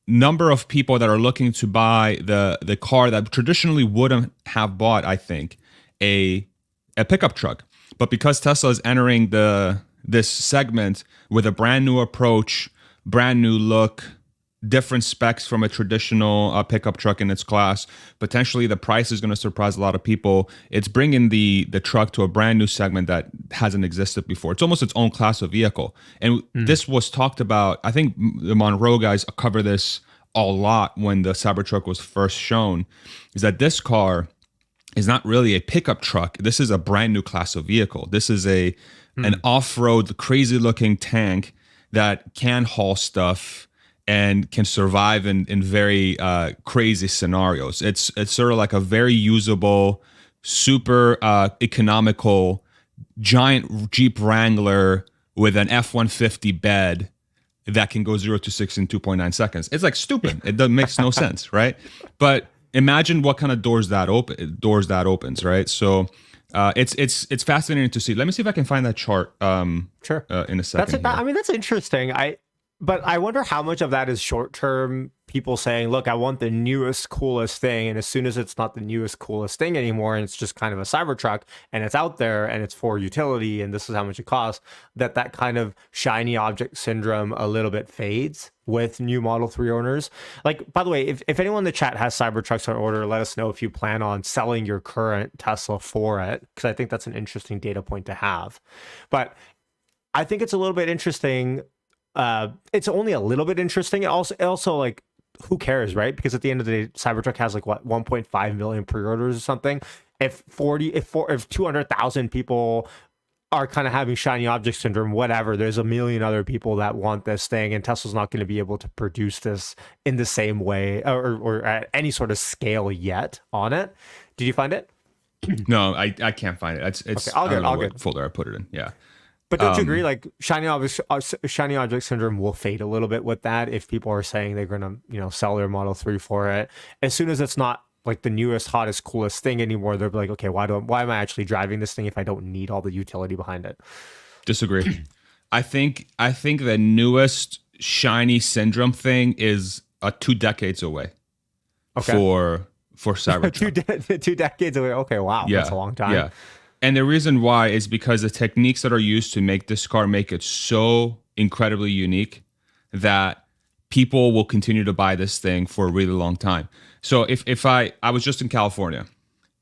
number of people that are looking to buy the car that traditionally wouldn't have bought, I think, a pickup truck. But because Tesla is entering this segment with a brand new approach, brand new look, different specs from a traditional pickup truck in its class, potentially the price is going to surprise a lot of people. It's bringing the truck to a brand new segment that hasn't existed before. It's almost its own class of vehicle. And this was talked about, I think the Monroe guys cover this a lot when the Cybertruck was first shown, is that this car is not really a pickup truck. This is a brand new class of vehicle. This is an off-road, crazy-looking tank that can haul stuff and can survive in very crazy scenarios. It's sort of like a very usable, super economical, giant Jeep Wrangler with an F-150 bed that can go 0 to 60 in 2.9 seconds. It's like stupid. It makes no sense, right? But imagine what kind of doors that opens, right? So it's fascinating to see. Let me see if I can find that chart. Sure. In a second. I mean, that's interesting. But I wonder how much of that is short term. People saying, "Look, I want the newest, coolest thing," and as soon as it's not the newest, coolest thing anymore, and it's just kind of a Cybertruck, and it's out there, and it's for utility, and this is how much it costs, that kind of shiny object syndrome a little bit fades with new Model 3 owners. Like, by the way, if anyone in the chat has Cybertrucks on order, let us know if you plan on selling your current Tesla for it, because I think that's an interesting data point to have. But I think it's a little bit interesting. It's only a little bit interesting. Also, like, who cares, right? Because at the end of the day, Cybertruck has like what 1.5 million pre-orders or something. If 200,000 people are kind of having shiny object syndrome, whatever, there's a million other people that want this thing, and Tesla's not going to be able to produce this in the same way or at any sort of scale yet on it. Did you find it? No, I can't find it. It's okay, I'll get folder I put it in. Yeah. But don't you agree? Like shiny object syndrome will fade a little bit with that. If people are saying they're going to, sell their Model 3 for it, as soon as it's not like the newest, hottest, coolest thing anymore, they're like, okay, why am I actually driving this thing if I don't need all the utility behind it? Disagree. I think the newest shiny syndrome thing is 2 decades away. Okay. For Cybertruck. 2 decades away. Okay, wow, yeah, that's a long time. Yeah. And the reason why is because the techniques that are used to make this car make it so incredibly unique that people will continue to buy this thing for a really long time. So if I was just in California,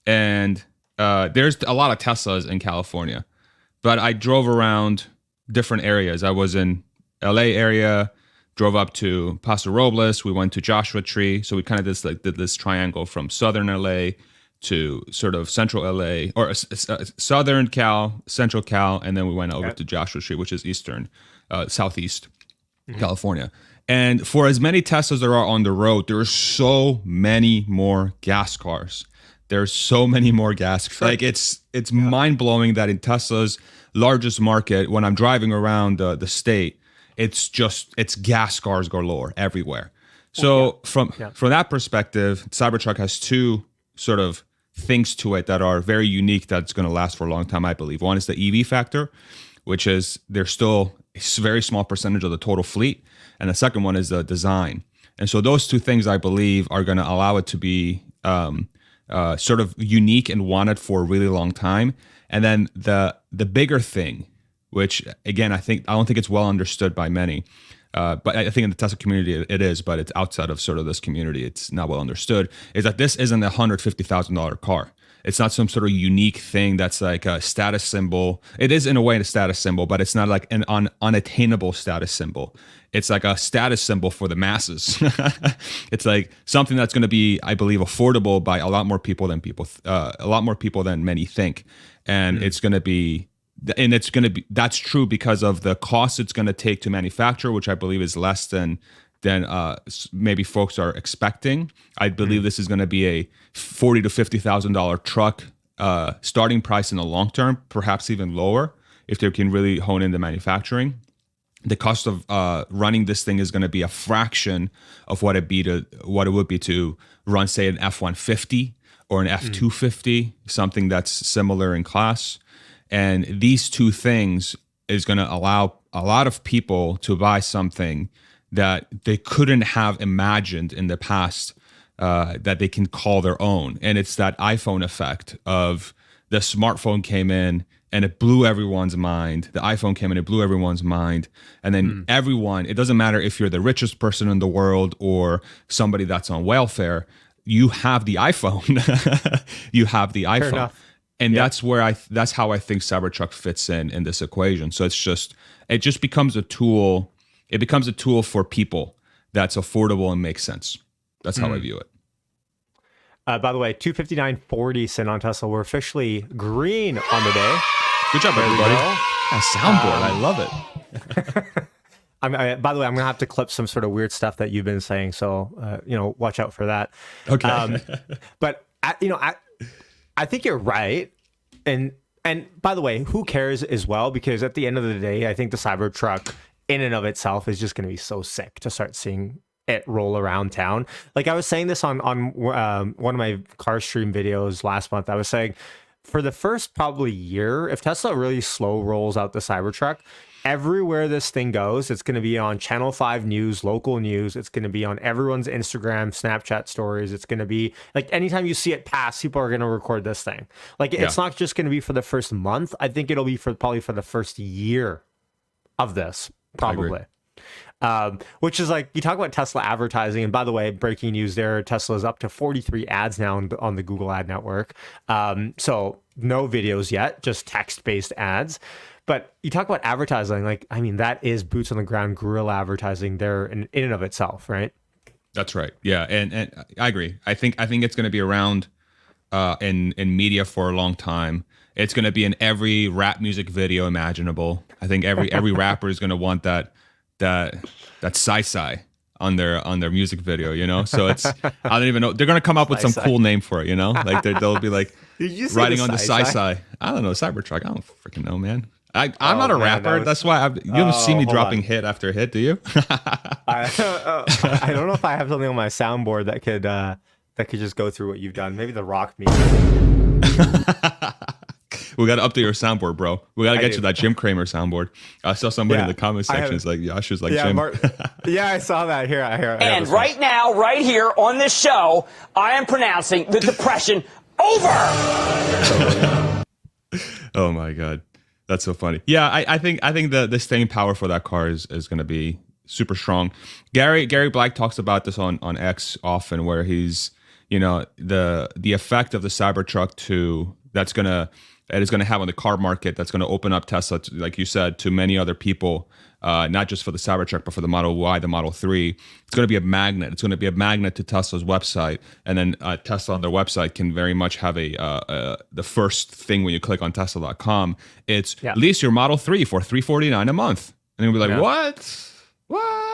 and there's a lot of Teslas in California, but I drove around different areas. I was in LA area, drove up to Paso Robles. We went to Joshua Tree. So we kind of did this triangle from southern LA to sort of central LA, or southern Cal, central Cal, and then we went over to Joshua Tree, which is eastern, southeast California. And for as many Teslas there are on the road, there are so many more gas cars. There's so many more gas. Sure. Like it's mind blowing that in Tesla's largest market, when I'm driving around the state, it's gas cars galore everywhere. So from that perspective, Cybertruck has 2 sort of things to it that are very unique that's going to last for a long time, I believe. One is the EV factor, which is there's still a very small percentage of the total fleet. And the second one is the design. And so those 2 things, I believe, are going to allow it to be sort of unique and wanted for a really long time. And then the bigger thing, which, again, I don't think it's well understood by many, but I think in the Tesla community it is, but it's outside of sort of this community, it's not well understood, is that this isn't a $150,000 car. It's not some sort of unique thing that's like a status symbol. It is in a way a status symbol, but it's not like an unattainable status symbol. It's like a status symbol for the masses. It's like something that's going to be, I believe, affordable by a lot more people than many think, and it's going to be. And that's true because of the cost it's going to take to manufacture, which I believe is less than maybe folks are expecting. I believe this is going to be a $40,000 to $50,000 truck starting price in the long term, perhaps even lower if they can really hone into manufacturing. The cost of running this thing is going to be a fraction of what it would be to run, say, an F-150 or an F-250, something that's similar in class. And these 2 things is going to allow a lot of people to buy something that they couldn't have imagined in the past that they can call their own. And it's that iPhone effect of the smartphone came in and it blew everyone's mind. The iPhone came in, it blew everyone's mind. And then everyone, it doesn't matter if you're the richest person in the world or somebody that's on welfare, you have the iPhone. You have the iPhone. Fair enough. And that's how I think Cybertruck fits in this equation. So it just becomes a tool. It becomes a tool for people that's affordable and makes sense. That's how I view it. By the way, 259.40 sent on Tesla. We're officially green on the day. Good job, everybody. A soundboard. I love it. By the way, I'm gonna have to clip some sort of weird stuff that you've been saying. So watch out for that. Okay. But I think you're right. And by the way, who cares as well? Because at the end of the day, I think the Cybertruck in and of itself is just going to be so sick to start seeing it roll around town. Like I was saying this on one of my car stream videos last month. I was saying for the first probably year, if Tesla really slow rolls out the Cybertruck, everywhere this thing goes, it's going to be on Channel 5 news, local news. It's going to be on everyone's Instagram, Snapchat stories. It's going to be like anytime you see it pass, people are going to record this thing. Like it's not just going to be for the first month. I think it'll be for probably for the first year of this, probably. Which is like, you talk about Tesla advertising, and by the way, breaking news there, Tesla's up to 43 ads now on the Google ad network. So no videos yet, just text-based ads. But you talk about advertising, like, I mean, that is boots on the ground guerrilla advertising there in and of itself, right? That's right. Yeah, and I agree. I think it's going to be around in media for a long time. It's going to be in every rap music video imaginable. I think every rapper is going to want that sci on their music video, you know. So it's, I don't even know, they're going to come up with some cool name for it, you know. Like they'll be like riding on the sci. I don't know, Cybertruck. I don't freaking know, man. I'm not a rapper. That's why you don't see me dropping hit after hit, do you? I don't know if I have something on my soundboard that could just go through what you've done. Maybe the rock music. We got to update your soundboard, bro. We got to get you that Jim Cramer soundboard. I saw somebody in the comment section is like, Josh is like Jim. Yeah, I saw that. Here. And right now, right here on this show, I am pronouncing the depression over. Oh my God. That's so funny. Yeah, I think the staying power for that car is going to be super strong. Gary Black talks about this on X often, where he's, you know, the effect of the Cybertruck that is going to have on the car market, that's going to open up Tesla, like you said, to many other people, not just for the Cybertruck, but for the Model Y, the Model 3. It's going to be a magnet. It's going to be a magnet to Tesla's website. And then Tesla on their website can very much have the first thing when you click on Tesla.com, it's lease your Model 3 for $349 a month. And you'll be like, what?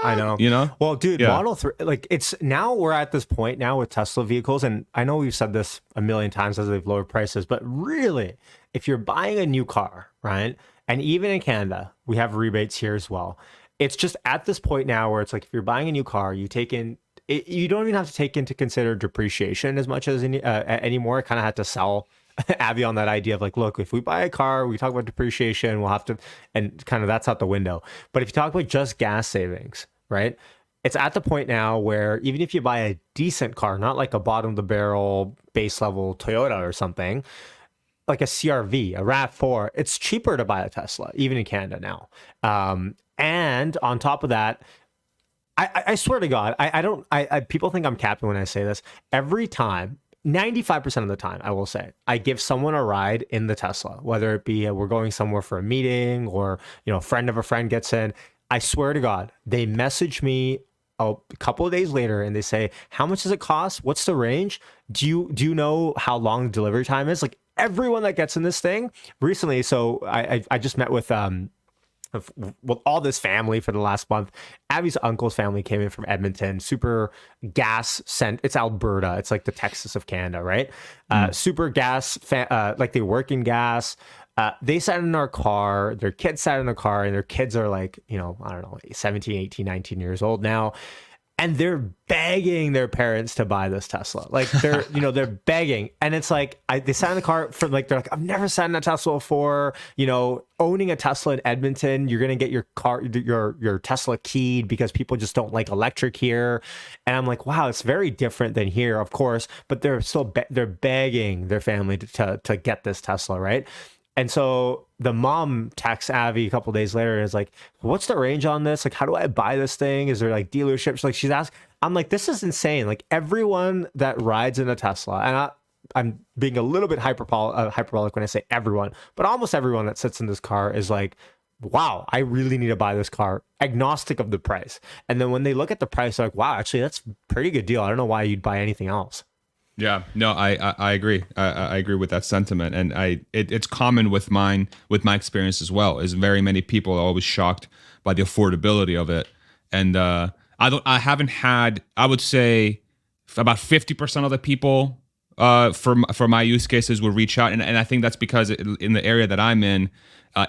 I know. You know? Well, dude, Model 3, like it's now we're at this point now with Tesla vehicles. And I know we've said this a million times as they've lowered prices, but really, if you're buying a new car, right? And even in Canada, we have rebates here as well. It's just at this point now where it's like, if you're buying a new car, you don't even have to take into consider depreciation as much as anymore. I kind of had to sell Abby on that idea of like, look, if we buy a car, we talk about depreciation, we'll have to, and kind of that's out the window. But if you talk about just gas savings, right? It's at the point now where even if you buy a decent car, not like a bottom of the barrel base level Toyota or something, like a CRV, a RAV4, it's cheaper to buy a Tesla, even in Canada now. And on top of that, I swear to God, people think I'm capping when I say this. Every time, 95% of the time, I will say, I give someone a ride in the Tesla, whether it be we're going somewhere for a meeting or, you know, a friend of a friend gets in. I swear to God, they message me a couple of days later and they say, how much does it cost? What's the range? Do you know how long the delivery time is? Like everyone that gets in this thing recently. So I just met with all this family for the last month. Abby's uncle's family came in from Edmonton, super gas sent. It's Alberta. It's like the Texas of Canada, right? Super gas, like they work in gas. They sat in our car, their kids sat in the car, and their kids are like, you know, I don't know, 17, 18, 19 years old now. And they're begging their parents to buy this Tesla. Like they're, you know, they're begging. And it's like, they sat in the car for like, they're like, I've never sat in a Tesla before. You know, owning a Tesla in Edmonton, you're going to get your car, your Tesla keyed because people just don't like electric here. And I'm like, wow, it's very different than here, of course. But they're still, they're begging their family to get this Tesla, right? And so the mom texts Abby a couple of days later and is like, what's the range on this? Like, how do I buy this thing? Is there like dealerships? Like she's asked, I'm like, this is insane. Like everyone that rides in a Tesla, and I'm being a little bit hyperbolic when I say everyone, but almost everyone that sits in this car is like, wow, I really need to buy this car, agnostic of the price. And then when they look at the price, they're like, wow, actually that's a pretty good deal. I don't know why you'd buy anything else. Yeah, no, I agree. I agree with that sentiment, and it's common with my experience as well. Is very many people are always shocked by the affordability of it, and I haven't had. I would say about 50% of the people for my use cases would reach out, and I think that's because in the area that I'm in,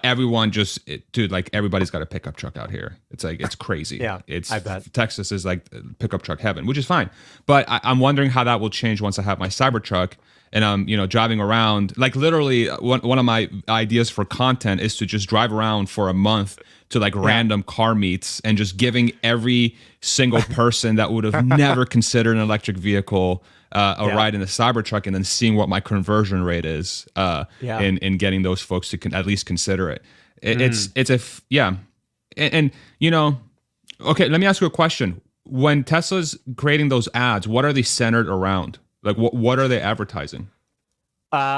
everyone dude, like everybody's got a pickup truck out here. It's like it's crazy. Yeah, it's I bet. Texas is like pickup truck heaven, which is fine. But I'm wondering how that will change once I have my Cybertruck and I'm driving around. Like literally, one of my ideas for content is to just drive around for a month to like random car meets and just giving every single person that would have never considered an electric vehicle a ride in the Cybertruck, and then seeing what my conversion rate is in getting those folks to at least consider it. And okay, let me ask you a question. When Tesla's creating those ads, what are they centered around? Like what are they advertising?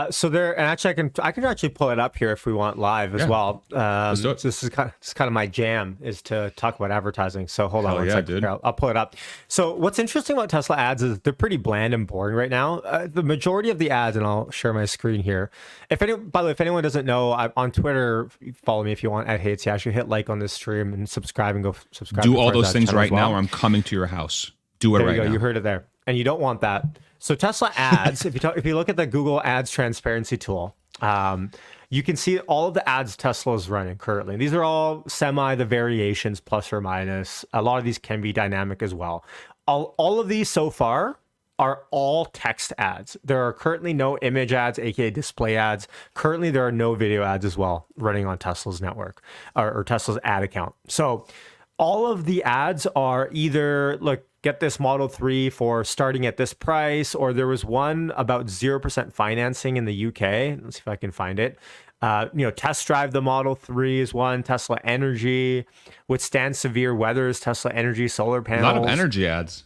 So there, and actually, I can actually pull it up here if we want live as well. Let's do it. So this is kind of my jam, is to talk about advertising. So hold on one second. Dude. Here, I'll pull it up. So what's interesting about Tesla ads is they're pretty bland and boring right now. The majority of the ads, and I'll share my screen here. By the way, if anyone doesn't know, on Twitter, follow me if you want at Hates. You hit like on this stream and subscribe and go subscribe. Do to all those Farzad's things channel right as well. now, or I'm coming to your house. Do it There right you go. now. You heard it there, and you don't want that. So Tesla ads, if you look at the Google Ads transparency tool, you can see all of the ads Tesla is running currently. These are all the variations, plus or minus. A lot of these can be dynamic as well. All of these so far are all text ads. There are currently no image ads, aka display ads. Currently, there are no video ads as well running on Tesla's network or Tesla's ad account. So all of the ads are either, look, get this Model 3 for starting at this price, or there was one about 0% financing in the UK. Let's see if I can find it. Test drive the Model 3 is one. Tesla Energy, withstand severe weather is Tesla Energy solar panels. A lot of energy ads.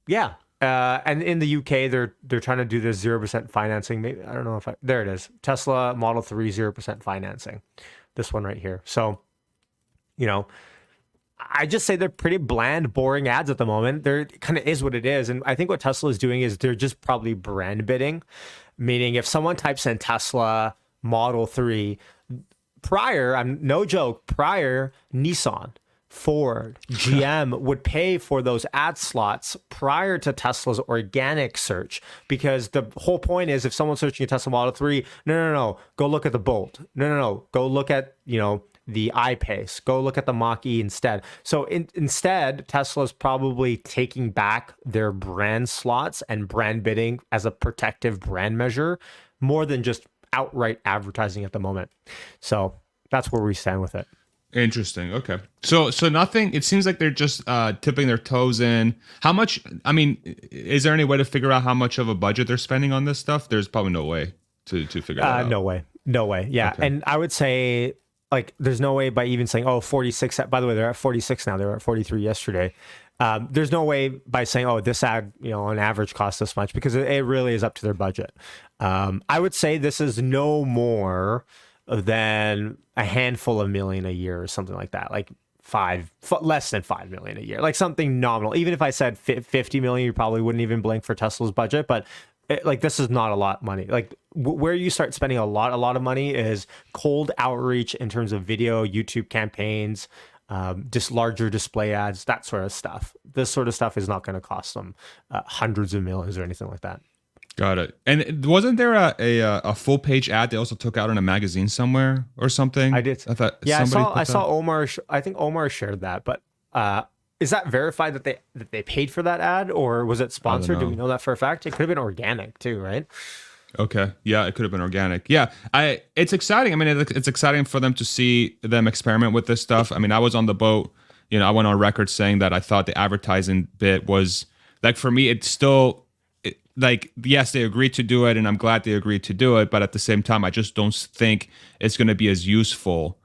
Yeah. And in the UK, they're trying to do this 0% financing. Maybe, I don't know there it is. Tesla Model 3 0% financing. This one right here. So, I just say they're pretty bland, boring ads at the moment. They're kind of is what it is. And I think what Tesla is doing is they're just probably brand bidding, meaning if someone types in Tesla Model 3, no joke, prior Nissan, Ford, GM would pay for those ad slots prior to Tesla's organic search, because the whole point is if someone's searching a Tesla Model 3, no, go look at the Bolt. No, go look at, the I-Pace. Go look at the Mach-E instead. So instead, Tesla's probably taking back their brand slots and brand bidding as a protective brand measure more than just outright advertising at the moment. So that's where we stand with it. Interesting. Okay. So nothing, it seems like they're just tipping their toes in. How much, is there any way to figure out how much of a budget they're spending on this stuff? There's probably no way to figure that out. No way. Yeah. Okay. And I would say, like, there's no way by even saying, 46. By the way, they're at 46 now. They were at 43 yesterday. There's no way by saying, this ad, on average costs this much, because it really is up to their budget. I would say this is no more than a handful of million a year or something like that. Like less than 5 million a year, like something nominal. Even if I said 50 million, you probably wouldn't even blink for Tesla's budget, but this is not a lot of money. Like where you start spending a lot of money is cold outreach in terms of video, YouTube campaigns, just larger display ads, that sort of stuff. This sort of stuff is not going to cost them hundreds of millions or anything like that. Got it. And wasn't there a full page ad they also took out in a magazine somewhere or something? I did. I thought. Yeah, I saw Omar. I think Omar shared that, but is that verified that they paid for that ad, or was it sponsored? Do we know that for a fact? It could have been organic too, right? Okay. Yeah, it could have been organic. Yeah, it's exciting. It's exciting for them to see them experiment with this stuff. I was on the boat. I went on record saying that I thought the advertising bit was, like, for me, it's still, like, yes, they agreed to do it, and I'm glad they agreed to do it. But at the same time, I just don't think it's going to be as useful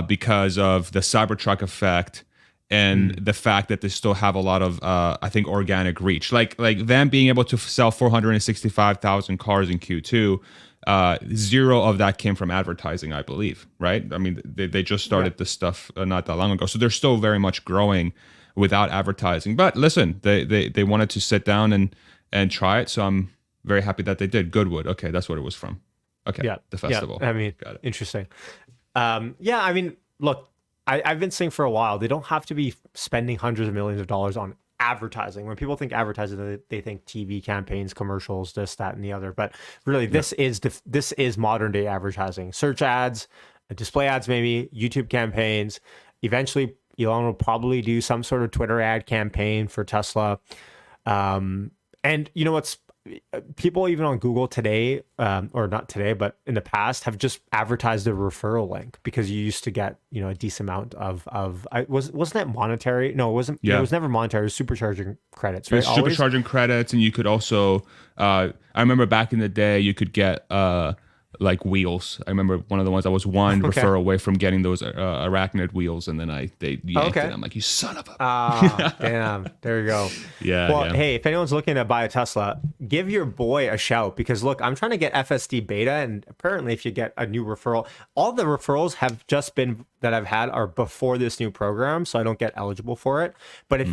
because of the Cybertruck effect and the fact that they still have a lot of, I think, organic reach. Like them being able to sell 465,000 cars in Q2, zero of that came from advertising, I believe, right? They just started this stuff not that long ago. So they're still very much growing without advertising. But listen, they wanted to sit down and try it. So I'm very happy that they did. Goodwood. Okay, that's what it was from. Okay, yeah, the festival. Yeah, got it. Interesting. Look, I've been saying for a while, they don't have to be spending hundreds of millions of dollars on advertising. When people think advertising, they think TV campaigns, commercials, this, that, and the other. But really, this is modern day advertising. Search ads, display ads, maybe YouTube campaigns. Eventually, Elon will probably do some sort of Twitter ad campaign for Tesla. And you know what's people even on Google today, or not today, but in the past, have just advertised a referral link because you used to get, a decent amount wasn't that monetary? No, it wasn't. Yeah. It was never monetary. It was supercharging credits, right? Supercharging credits, and you could also. I remember back in the day, you could get like wheels. I remember one of the ones I was referral away from getting those arachnid wheels, and then they yanked it. I'm like, you son of a. Damn. There you go. Yeah. Well, hey, if anyone's looking to buy a Tesla, give your boy a shout, because look, I'm trying to get FSD beta, and apparently, if you get a new referral, all the referrals have just been that I've had are before this new program, so I don't get eligible for it. But if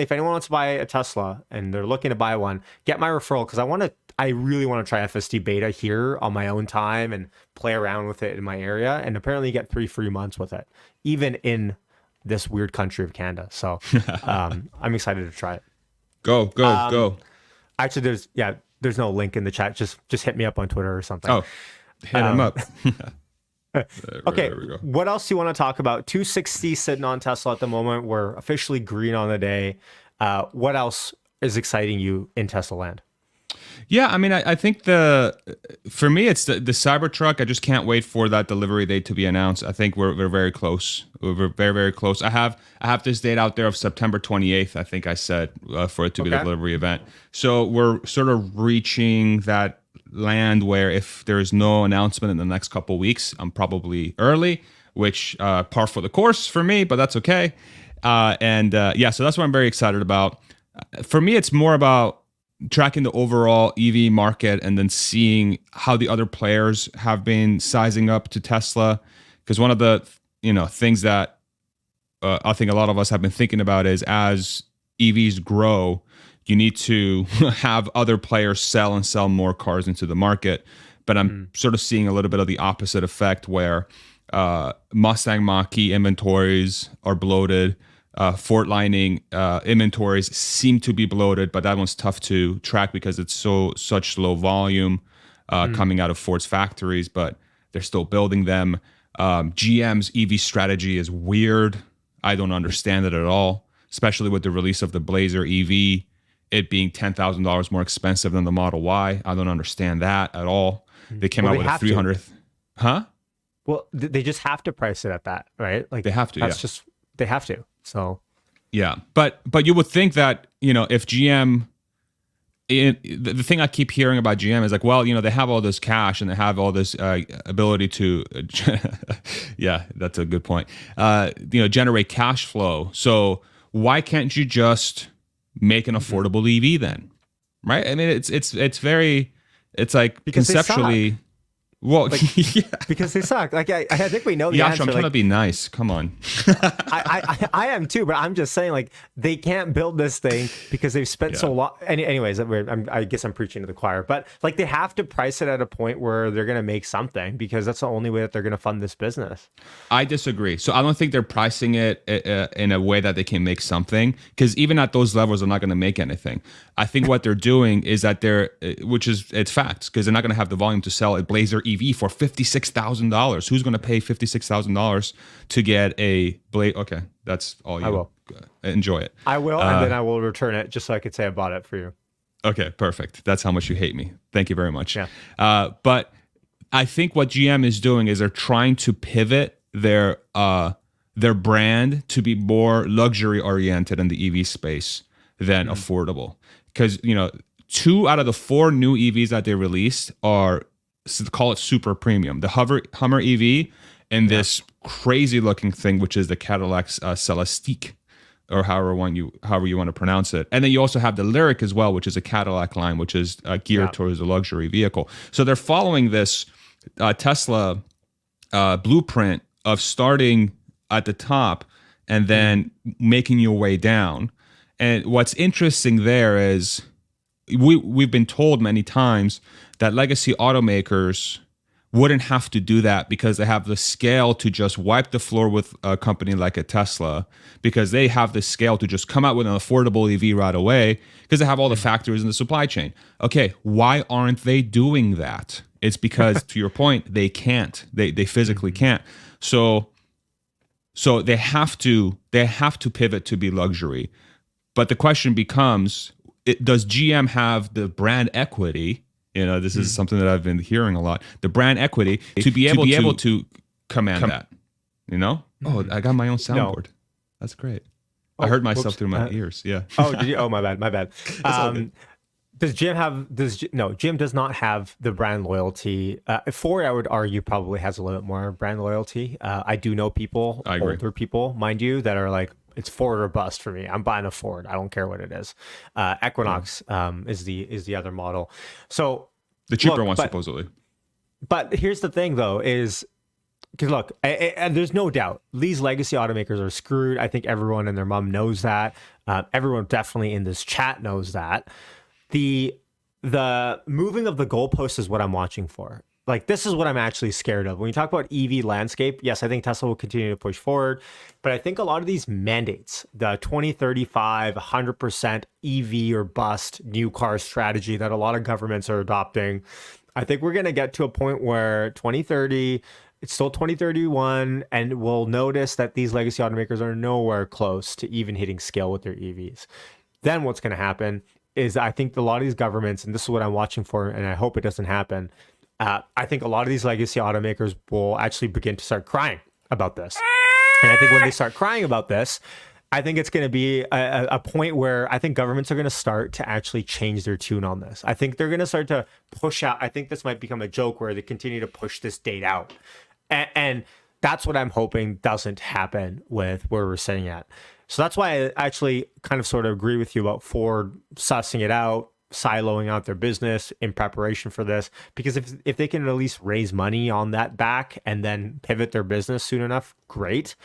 anyone wants to buy a Tesla and they're looking to buy one, get my referral, because I really want to try FSD beta here on my own time and play around with it in my area. And apparently you get 3 free months with it, even in this weird country of Canada. So I'm excited to try it. Go. Actually, there's no link in the chat. Just hit me up on Twitter or something. Oh, hit him up. Okay, there we go. What else do you want to talk about? 260 sitting on Tesla at the moment. We're officially green on the day. What else is exciting you in Tesla land? Yeah, I mean, I think for me, it's the Cybertruck. I just can't wait for that delivery date to be announced. I think we're very close. We're very, very close. I have this date out there of September 28th, I think I said, for it to be the delivery event. So we're sort of reaching that land where if there is no announcement in the next couple of weeks, I'm probably early, which par for the course for me, but that's okay. So that's what I'm very excited about. For me, it's more about tracking the overall EV market and then seeing how the other players have been sizing up to Tesla. Because one of the things that I think a lot of us have been thinking about is as EVs grow, you need to have other players sell more cars into the market. But I'm sort of seeing a little bit of the opposite effect where Mustang Mach-E inventories are bloated. Fort Lightning inventories seem to be bloated, but that one's tough to track because it's such low volume coming out of Ford's factories, but they're still building them. GM's EV strategy is weird. I don't understand it at all, especially with the release of the Blazer EV, it being $10,000 more expensive than the Model Y. I don't understand that at all. They came out with a 300th. Huh? Well, they just have to price it at that, right? Like they have to. That's just they have to. So yeah, but you would think that if GM, the thing I keep hearing about GM is like, well, they have all this cash and they have all this ability to, yeah, that's a good point. Generate cash flow. So why can't you just make an affordable EV then, right? I mean, it's like because conceptually. Well, because they suck. Like I think we know the Yash, answer. I'm trying to be nice. Come on. I am too, but I'm just saying, like, they can't build this thing because they've spent so long. Anyways, I guess I'm preaching to the choir, but like they have to price it at a point where they're going to make something, because that's the only way that they're going to fund this business. I disagree. So I don't think they're pricing it in a way that they can make something, because even at those levels, they're not going to make anything. I think what they're doing is that it's facts, because they're not going to have the volume to sell a Blazer EV for $56,000. Who's going to pay $56,000 to get a Blazer? Okay, that's all you. I will enjoy it. I will, and then I will return it just so I could say I bought it for you. Okay, perfect. That's how much you hate me. Thank you very much. Yeah. But I think what GM is doing is they're trying to pivot their brand to be more luxury oriented in the EV space than affordable. Because 2 out of the 4 new EVs that they released are, call it super premium. The Hummer EV and this crazy looking thing, which is the Cadillac Celestiq, or however you want to pronounce it. And then you also have the Lyric as well, which is a Cadillac line, which is geared towards a luxury vehicle. So they're following this Tesla blueprint of starting at the top and then making your way down. And what's interesting there is we've been told many times that legacy automakers wouldn't have to do that because they have the scale to just wipe the floor with a company like a Tesla, because they have the scale to just come out with an affordable EV right away because they have all the factories in the supply chain. Okay, why aren't they doing that? It's because, to your point, they can't. They physically can't. So they have to pivot to be luxury. But the question becomes, does GM have the brand equity? This is something that I've been hearing a lot. The brand equity to be able to command that. Oh, I got my own soundboard. No. That's great. I heard myself through my ears. Yeah. Oh, did you? Oh, my bad. Does GM does not have the brand loyalty. Ford, I would argue, probably has a little bit more brand loyalty. I do know people, older people, mind you, that are like, it's Ford or bust for me. I'm buying a Ford. I don't care what it is. Equinox is the other model. So the cheaper one, supposedly. But here's the thing, though, is because look, and there's no doubt these legacy automakers are screwed. I think everyone and their mom knows that. Everyone definitely in this chat knows that. The moving of the goalpost is what I'm watching for. Like, this is what I'm actually scared of. When you talk about EV landscape, yes, I think Tesla will continue to push forward. But I think a lot of these mandates, the 2035, 100% EV or bust new car strategy that a lot of governments are adopting, I think we're going to get to a point where 2030, it's still 2031, and we'll notice that these legacy automakers are nowhere close to even hitting scale with their EVs. Then what's going to happen is I think a lot of these governments, and this is what I'm watching for, and I hope it doesn't happen, I think a lot of these legacy automakers will actually begin to start crying about this. And I think when they start crying about this, I think it's going to be a point where I think governments are going to start to actually change their tune on this. I think they're going to start to push out. I think this might become a joke where they continue to push this date out. And that's what I'm hoping doesn't happen with where we're sitting at. So that's why I actually kind of sort of agree with you about Ford sussing it out, siloing out their business in preparation for this, because if they can at least raise money on that back and then pivot their business soon enough, great.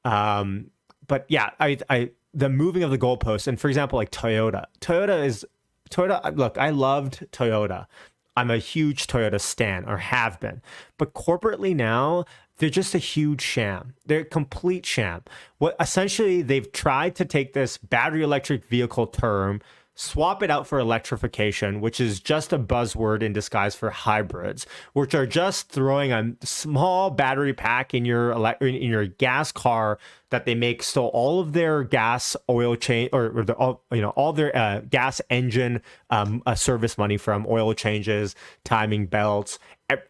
But yeah, the moving of the goalposts, and for example, like Toyota, look, I loved Toyota. I'm a huge Toyota stan, or have been, but corporately now, they're just a huge sham. They're a complete sham. What essentially they've tried to take this battery electric vehicle term, swap it out for electrification, which is just a buzzword in disguise for hybrids, which are just throwing a small battery pack in your gas car that they make, so all of their gas oil change all their gas engine service money from oil changes, timing belts,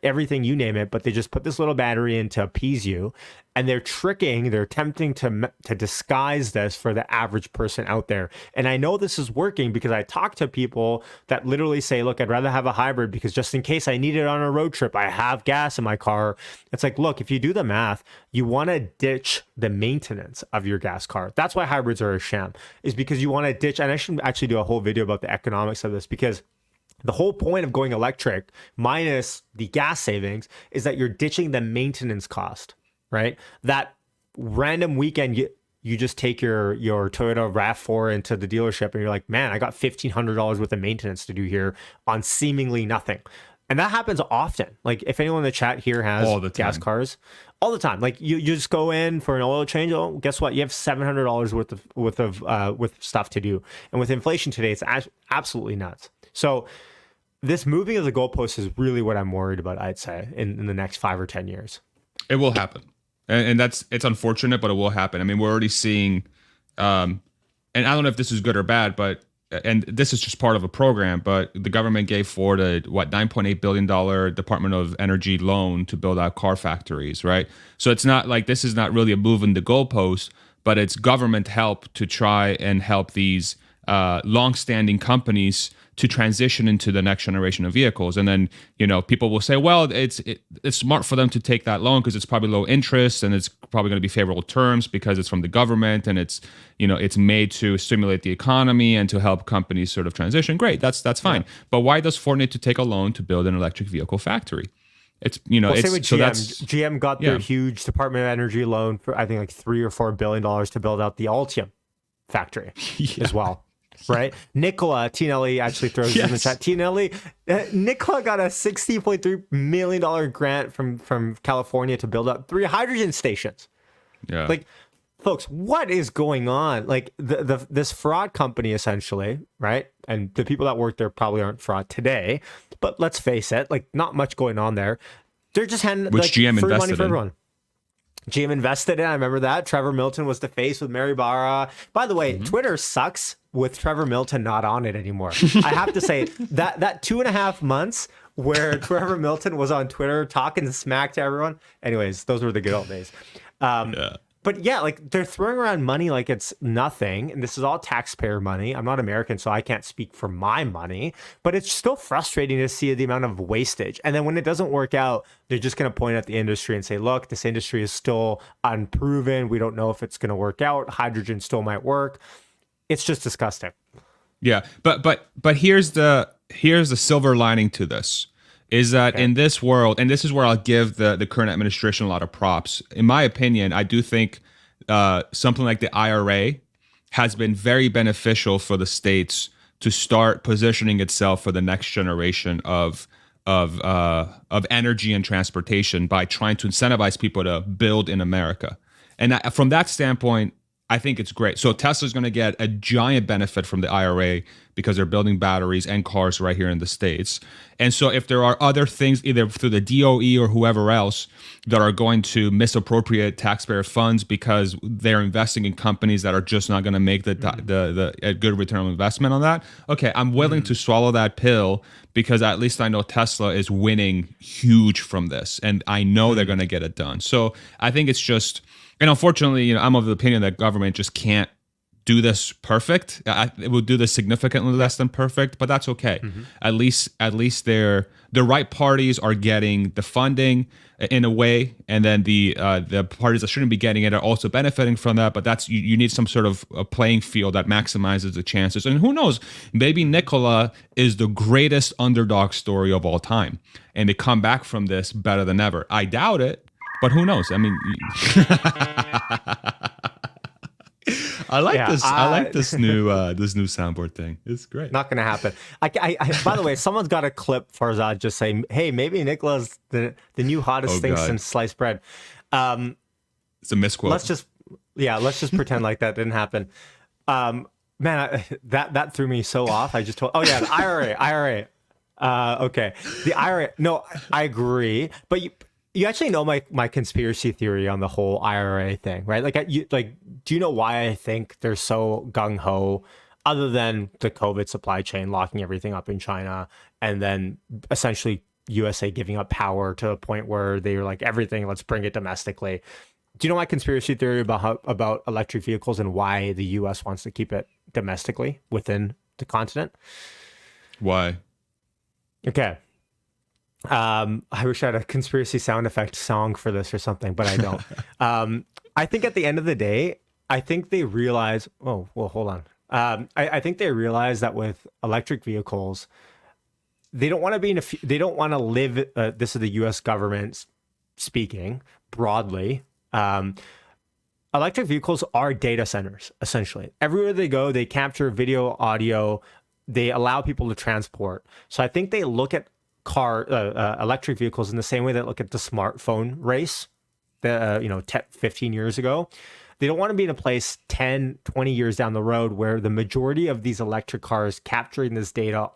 everything, you name it, but they just put this little battery in to appease you. And they're attempting to disguise this for the average person out there. And I know this is working because I talk to people that literally say, look, I'd rather have a hybrid because just in case I need it on a road trip, I have gas in my car. It's like, look, if you do the math, you want to ditch the maintenance of your gas car. That's why hybrids are a sham, is because you want to ditch, and I should actually do a whole video about the economics of this, because the whole point of going electric minus the gas savings is that you're ditching the maintenance cost. Right? That random weekend, you just take your Toyota RAV4 into the dealership and you're like, man, I got $1,500 worth of maintenance to do here on seemingly nothing. And that happens often. Like, if anyone in the chat here has gas cars, all the time. Like, you just go in for an oil change. Oh, guess what? You have $700 worth of stuff to do. And with inflation today, it's absolutely nuts. So this moving of the goalpost is really what I'm worried about, I'd say, in the next 5 or 10 years. It will happen. And it's unfortunate, but it will happen. I mean, we're already seeing, and I don't know if this is good or bad, and this is just part of a program, but the government gave Ford a $9.8 billion Department of Energy loan to build out car factories, right? So it's not like, this is not really a move in the goalpost, but it's government help to try and help these long-standing companies to transition into the next generation of vehicles. And then, people will say, well, it's smart for them to take that loan because it's probably low interest and it's probably going to be favorable terms because it's from the government and it's made to stimulate the economy and to help companies sort of transition. Great, that's fine. Yeah. But why does Ford need to take a loan to build an electric vehicle factory? It's same with GM. GM got their huge Department of Energy loan for I think like $3 or $4 billion to build out the Ultium factory as well. right? Nicola, Tinelli actually throws this in the chat. Tinelli, Nicola got a $60.3 million grant from California to build up 3 hydrogen stations. Yeah. Like, folks, what is going on? Like this fraud company essentially, right? And the people that work there probably aren't fraud today, but let's face it, like not much going on there. They're just handing Which like, GM free money invested for in. everyone. GM invested in. I remember that. Trevor Milton was the face with Mary Barra. By the way, Twitter sucks with Trevor Milton not on it anymore. I have to say that 2.5 months where Trevor Milton was on Twitter talking smack to everyone. Anyways, those were the good old days. But yeah, like they're throwing around money like it's nothing. And this is all taxpayer money. I'm not American, so I can't speak for my money. But it's still frustrating to see the amount of wastage. And then when it doesn't work out, they're just going to point at the industry and say, look, this industry is still unproven. We don't know if it's going to work out. Hydrogen still might work. It's just disgusting. Yeah, but here's the silver lining to this. Is that in this world, and this is where I'll give the current administration a lot of props. In my opinion, I do think something like the IRA has been very beneficial for the states to start positioning itself for the next generation of energy and transportation by trying to incentivize people to build in America. And from that standpoint, I think it's great. So Tesla's going to get a giant benefit from the IRA because they're building batteries and cars right here in the States. And so if there are other things, either through the DOE or whoever else, that are going to misappropriate taxpayer funds because they're investing in companies that are just not going to make a good return on investment on that, okay, I'm willing to swallow that pill because at least I know Tesla is winning huge from this. And I know they're going to get it done. So I think it's just... And unfortunately, I'm of the opinion that government just can't do this perfect. It will do this significantly less than perfect, but that's okay. At least the right parties are getting the funding in a way, and then the parties that shouldn't be getting it are also benefiting from that. But that's you need some sort of a playing field that maximizes the chances. And who knows? Maybe Nikola is the greatest underdog story of all time, and they come back from this better than ever. I doubt it. But who knows? I mean, I like this. I like this new soundboard thing. It's great. Not going to happen. By the way, someone's got a clip Farzad just saying, "Hey, maybe Nicola's the new hottest thing since sliced bread." It's a misquote. Let's just pretend like that didn't happen. Man, that threw me so off. I just told. Oh yeah, the IRA. Okay, the IRA. No, I agree, but you actually know my conspiracy theory on the whole IRA thing, right? Do you know why I think they're so gung ho, other than the COVID supply chain locking everything up in China, and then essentially USA giving up power to a point where they were like, everything, let's bring it domestically. Do you know my conspiracy theory about electric vehicles and why the US wants to keep it domestically within the continent? Why? Okay. I wish I had a conspiracy sound effect song for this or something, but I don't. I think at the end of the day, I think they realize, oh, well, hold on. I think they realize that with electric vehicles, they don't want to be they don't want to live, this is the US government speaking broadly. Electric vehicles are data centers, essentially. Everywhere they go, they capture video, audio, they allow people to transport. So I think they look at electric vehicles in the same way that look at the smartphone race, 15 years ago. They don't want to be in a place 10, 20 years down the road where the majority of these electric cars capturing this data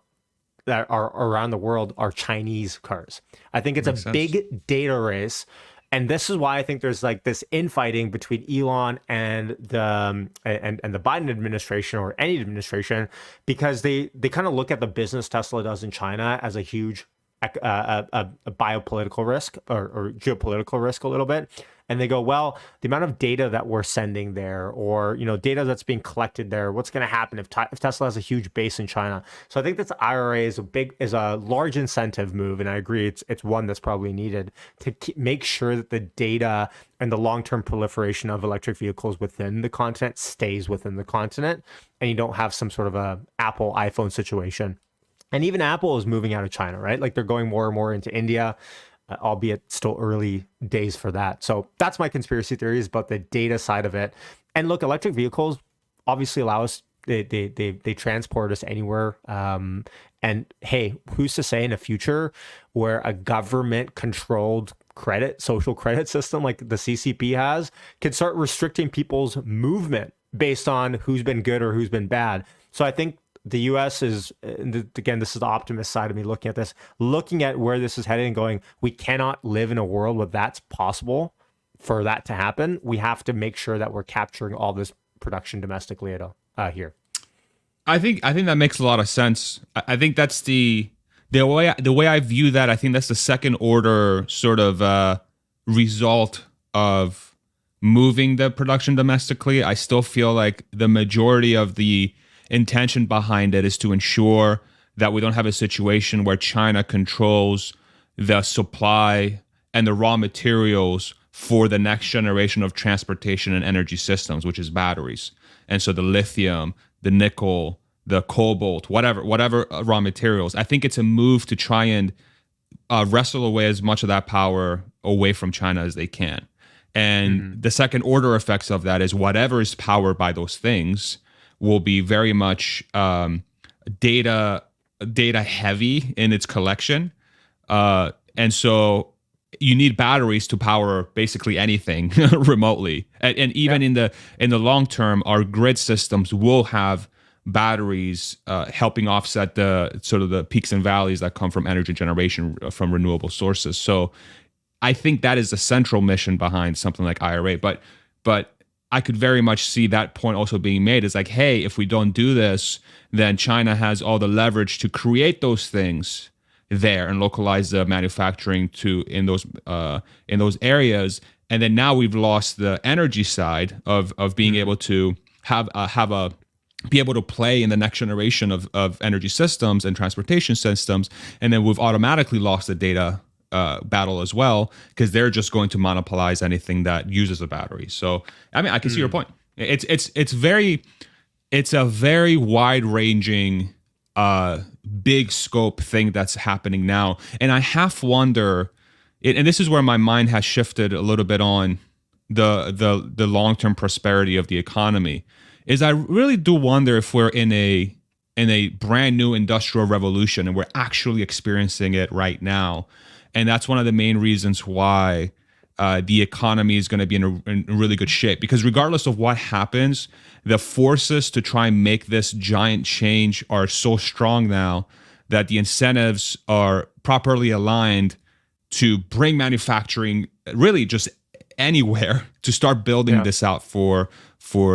that are around the world are Chinese cars. I think it's a big data race. And this is why I think there's like this infighting between Elon and the Biden administration, or any administration, because they kind of look at the business Tesla does in China as a huge a biopolitical risk or geopolitical risk a little bit. And they go, well, the amount of data that we're sending there, or data that's being collected there, what's going to happen if Tesla has a huge base in China? So I think that the IRA is a large incentive move, and I agree it's one that's probably needed to make sure that the data and the long-term proliferation of electric vehicles within the continent stays within the continent, and you don't have some sort of a Apple iPhone situation. And even Apple is moving out of China, right? Like they're going more and more into India, albeit still early days for that. So that's my conspiracy theories about the data side of it. And look, electric vehicles obviously allow us, they transport us anywhere. And hey, who's to say in the future where a government controlled social credit system like the CCP has can start restricting people's movement based on who's been good or who's been bad. So I think the US is, again, this is the optimist side of me looking at this, looking at where this is headed and going, we cannot live in a world where that's possible. For that to happen, we have to make sure that we're capturing all this production domestically here. I think that makes a lot of sense. I think that's the way I view that. I think that's the second order sort of result of moving the production domestically. I still feel like the majority of the intention behind it is to ensure that we don't have a situation where China controls the supply and the raw materials for the next generation of transportation and energy systems, which is batteries. And so the lithium, the nickel, the cobalt, whatever raw materials. I think it's a move to try and wrestle away as much of that power away from China as they can. And the second order effects of that is whatever is powered by those things will be very much data heavy in its collection. And so you need batteries to power basically anything remotely. And even in the long term, our grid systems will have batteries helping offset the sort of the peaks and valleys that come from energy generation from renewable sources. So I think that is the central mission behind something like IRA. But I could very much see that point also being made. Is like, hey, if we don't do this, then China has all the leverage to create those things there and localize the manufacturing in those areas. And then now we've lost the energy side of being able to be able to play in the next generation of energy systems and transportation systems. And then we've automatically lost the data battle as well, because they're just going to monopolize anything that uses a battery. So, I mean, I can see your point. It's a very wide ranging, big scope thing that's happening now. And I half wonder, and this is where my mind has shifted a little bit on the long-term prosperity of the economy, is I really do wonder if we're in a brand new industrial revolution and we're actually experiencing it right now. And that's one of the main reasons why the economy is going to be in really good shape. Because regardless of what happens, the forces to try and make this giant change are so strong now that the incentives are properly aligned to bring manufacturing really just anywhere to start building this out for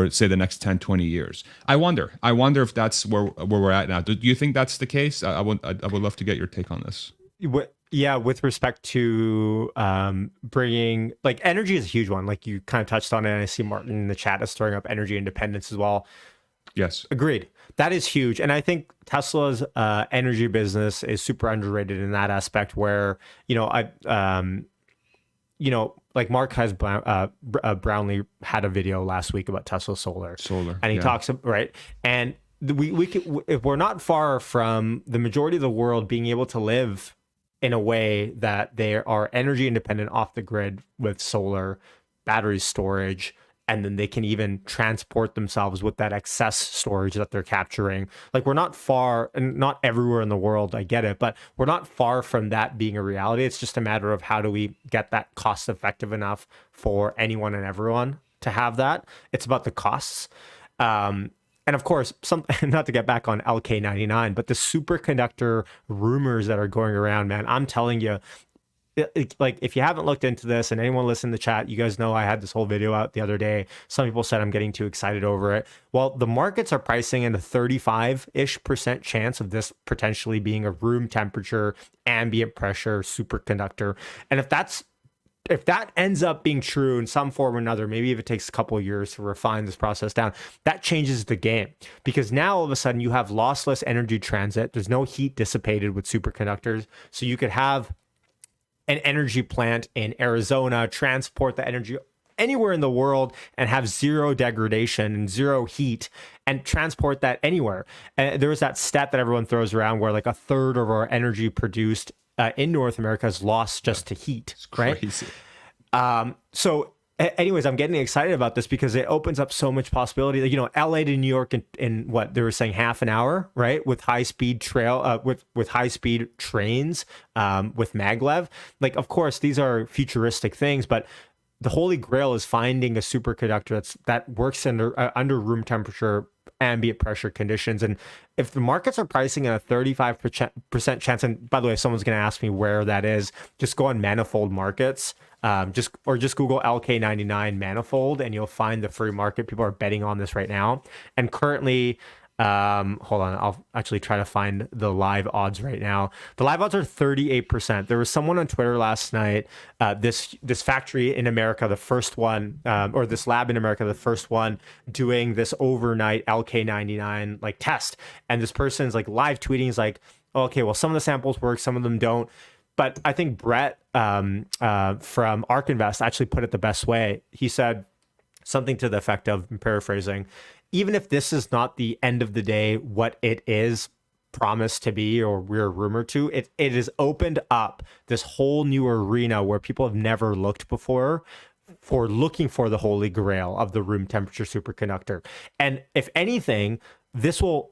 say the next 10, 20 years. I wonder if that's where we're at now. Do you think that's the case? I would love to get your take on this. Yeah, with respect to bringing, like, energy is a huge one. Like you kind of touched on it. And I see Martin in the chat is throwing up energy independence as well. Yes. Agreed. That is huge. And I think Tesla's energy business is super underrated in that aspect where, like Mark has Brownlee had a video last week about Tesla solar. And he talks, right? And we could, if we're not far from the majority of the world being able to live in a way that they are energy independent off the grid with solar, battery storage, and then they can even transport themselves with that excess storage that they're capturing. Like, we're not far, and not everywhere in the world, I get it, but we're not far from that being a reality. It's just a matter of how do we get that cost effective enough for anyone and everyone to have that. It's about the costs. And of course, not to get back on LK99, but the superconductor rumors that are going around, man, I'm telling you, like, if you haven't looked into this, and anyone listening to the chat, you guys know I had this whole video out the other day. Some people said I'm getting too excited over it. Well, the markets are pricing in a 35-ish% chance of this potentially being a room temperature, ambient pressure superconductor. And if that ends up being true in some form or another, maybe if it takes a couple of years to refine this process down, that changes the game. Because now all of a sudden you have lossless energy transit. There's no heat dissipated with superconductors. So you could have an energy plant in Arizona transport the energy anywhere in the world and have zero degradation and zero heat and transport that anywhere. And there was that stat that everyone throws around where like a third of our energy produced in North America is lost just to heat, right? Crazy. So Anyways, I'm getting excited about this because it opens up so much possibility. Like, LA to New York in what they were saying, half an hour, right? With high speed with high speed trains, with maglev. Like, of course, these are futuristic things, but the holy grail is finding a superconductor that works under room temperature, ambient pressure conditions. And if the markets are pricing at a 35% chance, and by the way, if someone's going to ask me where that is, just go on Manifold Markets, just Google LK99 Manifold, and you'll find the free market. People are betting on this right now. And currently, hold on, I'll actually try to find the live odds right now. The live odds are 38%. There was someone on Twitter last night, this factory in America, the first one, or this lab in America, the first one doing this overnight LK99 like test. And this person's like live tweeting is like, okay, well, some of the samples work, some of them don't. But I think Brett from ARK Invest actually put it the best way. He said something to the effect of, I'm paraphrasing, even if this is not the end of the day what it is promised to be or we're rumored to, it has opened up this whole new arena where people have never looked before for looking for the holy grail of the room temperature superconductor. And if anything, this will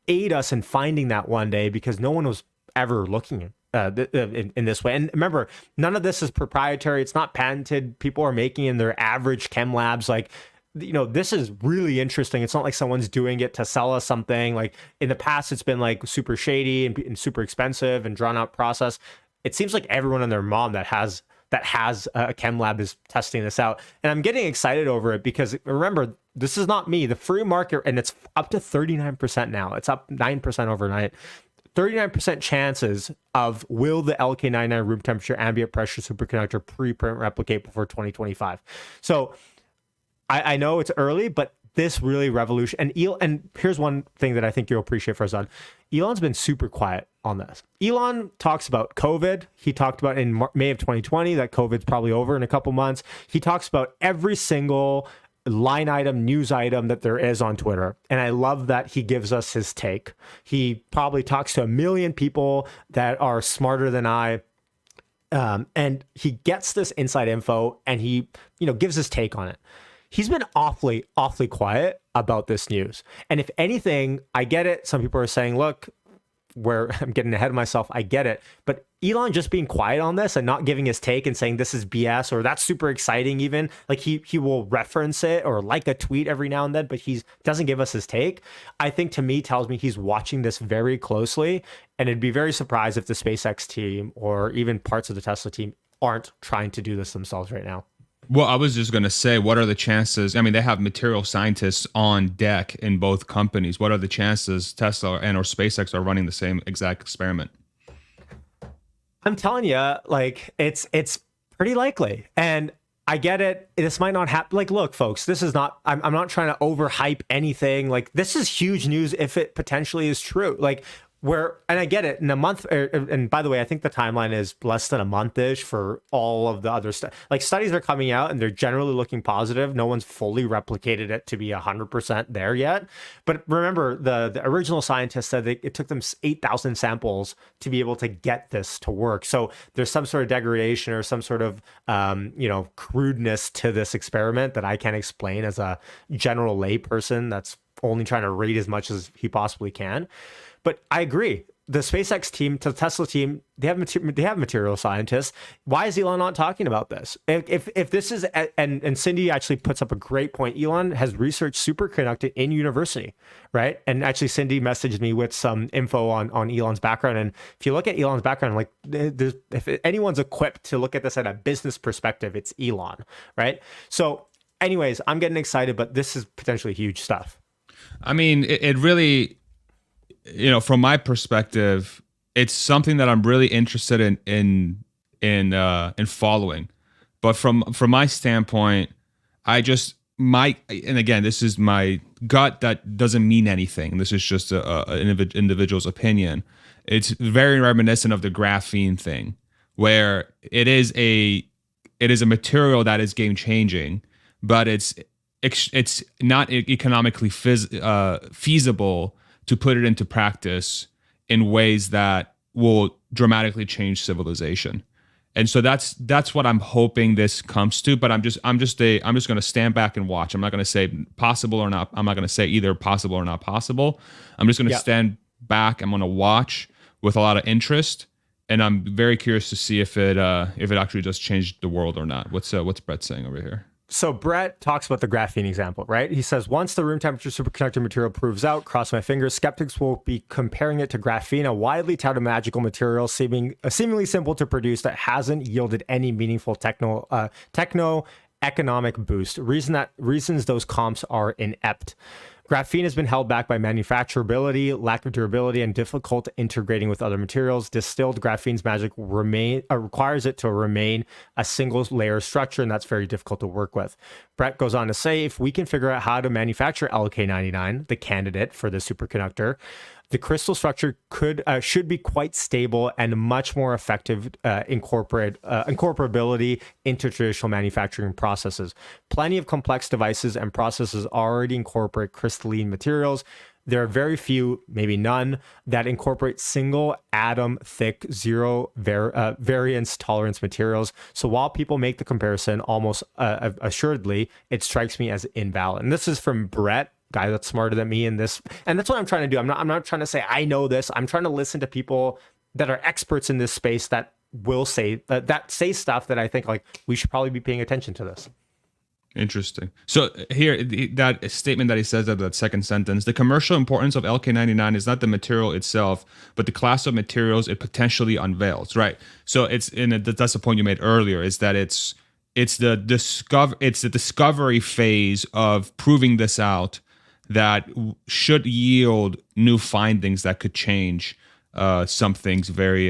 aid us in finding that one day, because no one was ever looking in this way. And remember, none of this is proprietary. It's not patented. People are making in their average chem labs. Like, this is really interesting. It's not like someone's doing it to sell us something. Like in the past, it's been like super shady and super expensive and drawn out process. It seems like everyone and their mom that has a chem lab is testing this out. And I'm getting excited over it because, remember, this is not me. The free market, and it's up to 39% now. It's up 9% overnight. 39% chances of will the LK99 room temperature ambient pressure superconductor preprint replicate before 2025. So I know it's early, but this really revolution. And here's one thing that I think you'll appreciate, Farzad. Elon's been super quiet on this. Elon talks about COVID. He talked about in May of 2020 that COVID's probably over in a couple months. He talks about every single line item, news item that there is on Twitter. And I love that he gives us his take. He probably talks to 1 million people that are smarter than I. And he gets this inside info and he, gives his take on it. He's been awfully quiet about this news. And if anything, I get it. Some people are saying, look, I'm getting ahead of myself. I get it. But Elon just being quiet on this and not giving his take and saying this is BS or that's super exciting even. Like he will reference it or like a tweet every now and then, but he doesn't give us his take. I think to me tells me he's watching this very closely. And it'd be very surprised if the SpaceX team or even parts of the Tesla team aren't trying to do this themselves right now. Well, I was just going to say, what are the chances? I mean, they have material scientists on deck in both companies. What are the chances Tesla and or SpaceX are running the same exact experiment? I'm telling you, like, it's pretty likely. And I get it. This might not happen. Like, look, folks, this is not, I'm not trying to overhype anything. Like, this is huge news if it potentially is true. Like, and I get it, in a month, and by the way, I think the timeline is less than a month-ish for all of the other stuff. Like, studies are coming out and they're generally looking positive. No one's fully replicated it to be 100% there yet. But remember, the original scientists said that it took them 8,000 samples to be able to get this to work. So there's some sort of degradation or some sort of, crudeness to this experiment that I can't explain as a general layperson that's only trying to read as much as he possibly can. But I agree. The SpaceX team, the Tesla team, they have material scientists. Why is Elon not talking about this? If this is, and Cindy actually puts up a great point. Elon has researched superconductor in university, right? And actually, Cindy messaged me with some info on Elon's background. And if you look at Elon's background, like, if anyone's equipped to look at this at a business perspective, it's Elon, right? So, anyways, I'm getting excited, but this is potentially huge stuff. I mean, it really, from my perspective, it's something that I'm really interested in following. But from my standpoint, I just and again, this is my gut, that doesn't mean anything. This is just an individual's opinion. It's very reminiscent of the graphene thing, where it is a material that is game changing, but it's not economically feasible to put it into practice in ways that will dramatically change civilization. And so that's what I'm hoping this comes to. But I'm just going to stand back and watch. I'm not going to say possible or not. I'm not going to say either possible or not possible. I'm just going to stand back. I'm going to watch with a lot of interest, and I'm very curious to see if it actually just changed the world or not. What's Brett saying over here? So Brett talks about the graphene example, right? He says, once the room temperature superconductor material proves out, cross my fingers, skeptics will be comparing it to graphene, a widely touted magical material seemingly simple to produce that hasn't yielded any meaningful techno-economic boost. Reasons those comps are inept. Graphene has been held back by manufacturability, lack of durability, and difficult integrating with other materials. Distilled graphene's magic requires it to remain a single layer structure, and that's very difficult to work with. Brett goes on to say, if we can figure out how to manufacture LK99, the candidate for the superconductor, the crystal structure should be quite stable and much more effective incorporability into traditional manufacturing processes. Plenty of complex devices and processes already incorporate crystalline materials. There are very few, maybe none, that incorporate single atom thick, zero variance tolerance materials. So while people make the comparison, almost assuredly, it strikes me as invalid. And this is from Brett, guy that's smarter than me in this, and that's what I'm trying to do. I'm not trying to say I know this. I'm trying to listen to people that are experts in this space that will say that say stuff that I think like we should probably be paying attention to this. Interesting. So here, that statement that he says at that second sentence, the commercial importance of LK99 is not the material itself, but the class of materials it potentially unveils. Right. So that's the point you made earlier, is that it's the discovery phase of proving this out that should yield new findings that could change some things very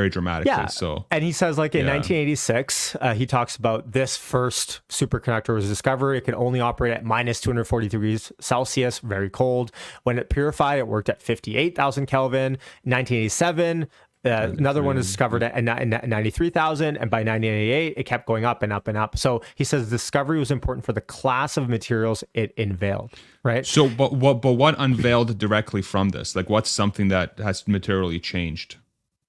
dramatically. Yeah. So, and he says, like in 1986, he talks about this first superconductor was discovered. It could only operate at minus 240 degrees Celsius, very cold. When it purified, it worked at 58,000 Kelvin. 1987. Another one was discovered at 93,000, and by 1988, it kept going up and up and up. So he says discovery was important for the class of materials it unveiled, right? So, but what unveiled directly from this? Like, what's something that has materially changed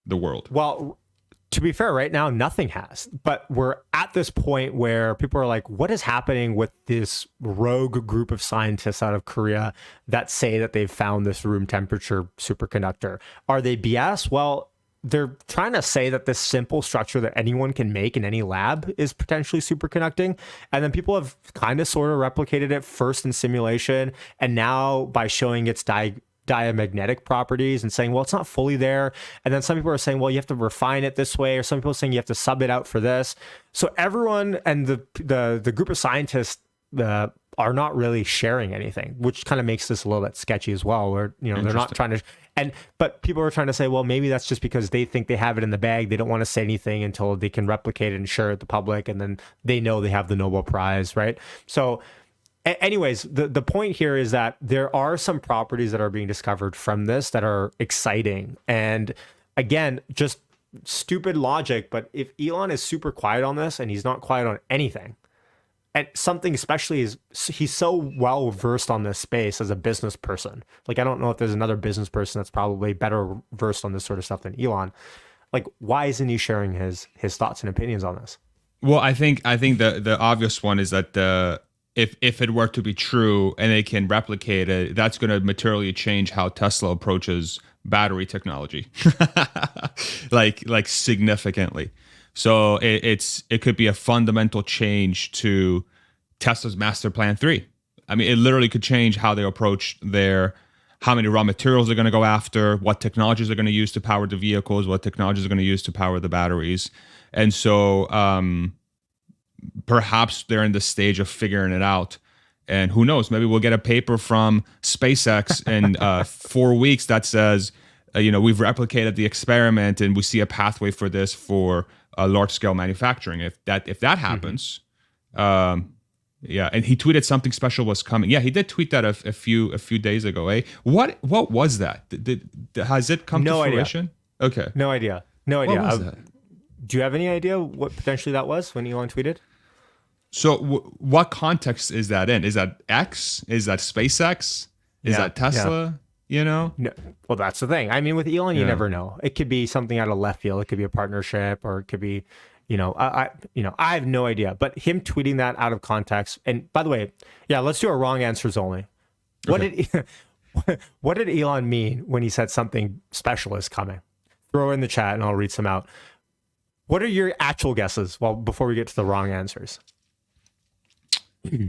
the world? Well, to be fair, right now, nothing has. But we're at this point where people are like, what is happening with this rogue group of scientists out of Korea that say that they've found this room temperature superconductor? Are they BS? Well, they're trying to say that this simple structure that anyone can make in any lab is potentially superconducting. And then people have kind of sort of replicated it first in simulation. And now by showing its diamagnetic properties and saying, well, it's not fully there. And then some people are saying, well, you have to refine it this way. Or some people are saying you have to sub it out for this. So everyone and the group of scientists are not really sharing anything, which kind of makes this a little bit sketchy as well, where, you know, they're not trying to, but people are trying to say, well, maybe that's just because they think they have it in the bag. They don't want to say anything until they can replicate it and share it with the public. And then they know they have the Nobel Prize, right? So anyways, the point here is that there are some properties that are being discovered from this that are exciting. And again, just stupid logic, but if Elon is super quiet on this and he's not quiet on anything, and something especially is he's so well versed on this space as a business person. Like, I don't know if there's another business person that's probably better versed on this sort of stuff than Elon. Like, why isn't he sharing his thoughts and opinions on this? Well, I think the obvious one is that if it were to be true and they can replicate it, that's going to materially change how Tesla approaches battery technology, like significantly. So it could be a fundamental change to Tesla's Master Plan 3. I mean, it literally could change how they approach how many raw materials they're going to go after, what technologies they're going to use to power the vehicles, what technologies they're going to use to power the batteries. And so perhaps they're in the stage of figuring it out. And who knows, maybe we'll get a paper from SpaceX in 4 weeks that says, we've replicated the experiment and we see a pathway for this for large scale manufacturing. If that happens, and he tweeted something special was coming. Yeah, he did tweet that a few days ago. What was that? Has it come to fruition? Okay, no idea. What was that? Do you have any idea what potentially that was when Elon tweeted? So what context is that in? Is that X? Is that SpaceX? Is that Tesla? you know? No, well, that's the thing. I mean, with Elon, you Yeah. never know. It could be something out of left field. It could be a partnership, or it could be, I have no idea. But him tweeting that out of context. And by the way, yeah, let's do our wrong answers only. What Okay. did what did Elon mean when he said something special is coming? Throw in the chat, and I'll read some out. What are your actual guesses? Well, before we get to the wrong answers.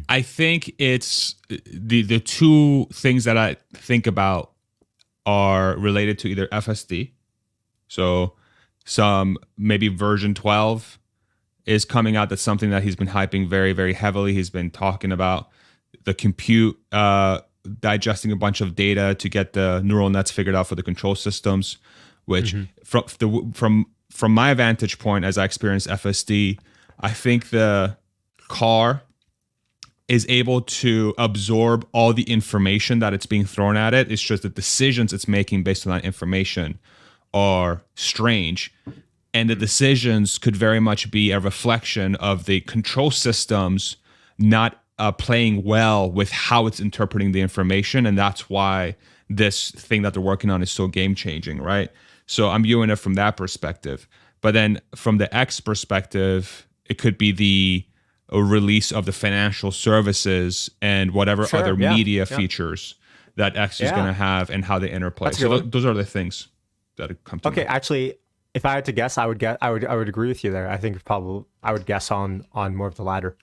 I think it's the two things that I think about are related to either FSD. So some maybe version 12 is coming out. That's something that he's been hyping very, very heavily. He's been talking about the compute, digesting a bunch of data to get the neural nets figured out for the control systems, which from my vantage point, as I experience FSD, I think the car is able to absorb all the information that it's being thrown at it. It's just the decisions it's making based on that information are strange. And the decisions could very much be a reflection of the control systems not playing well with how it's interpreting the information. And that's why this thing that they're working on is so game changing, right? So I'm viewing it from that perspective. But then from the X perspective, it could be the release of the financial services and whatever other media features that X is going to have and how they interplay. So those are the things that come to mind. Actually, if I had to guess, I would agree with you there. I think probably I would guess on more of the latter.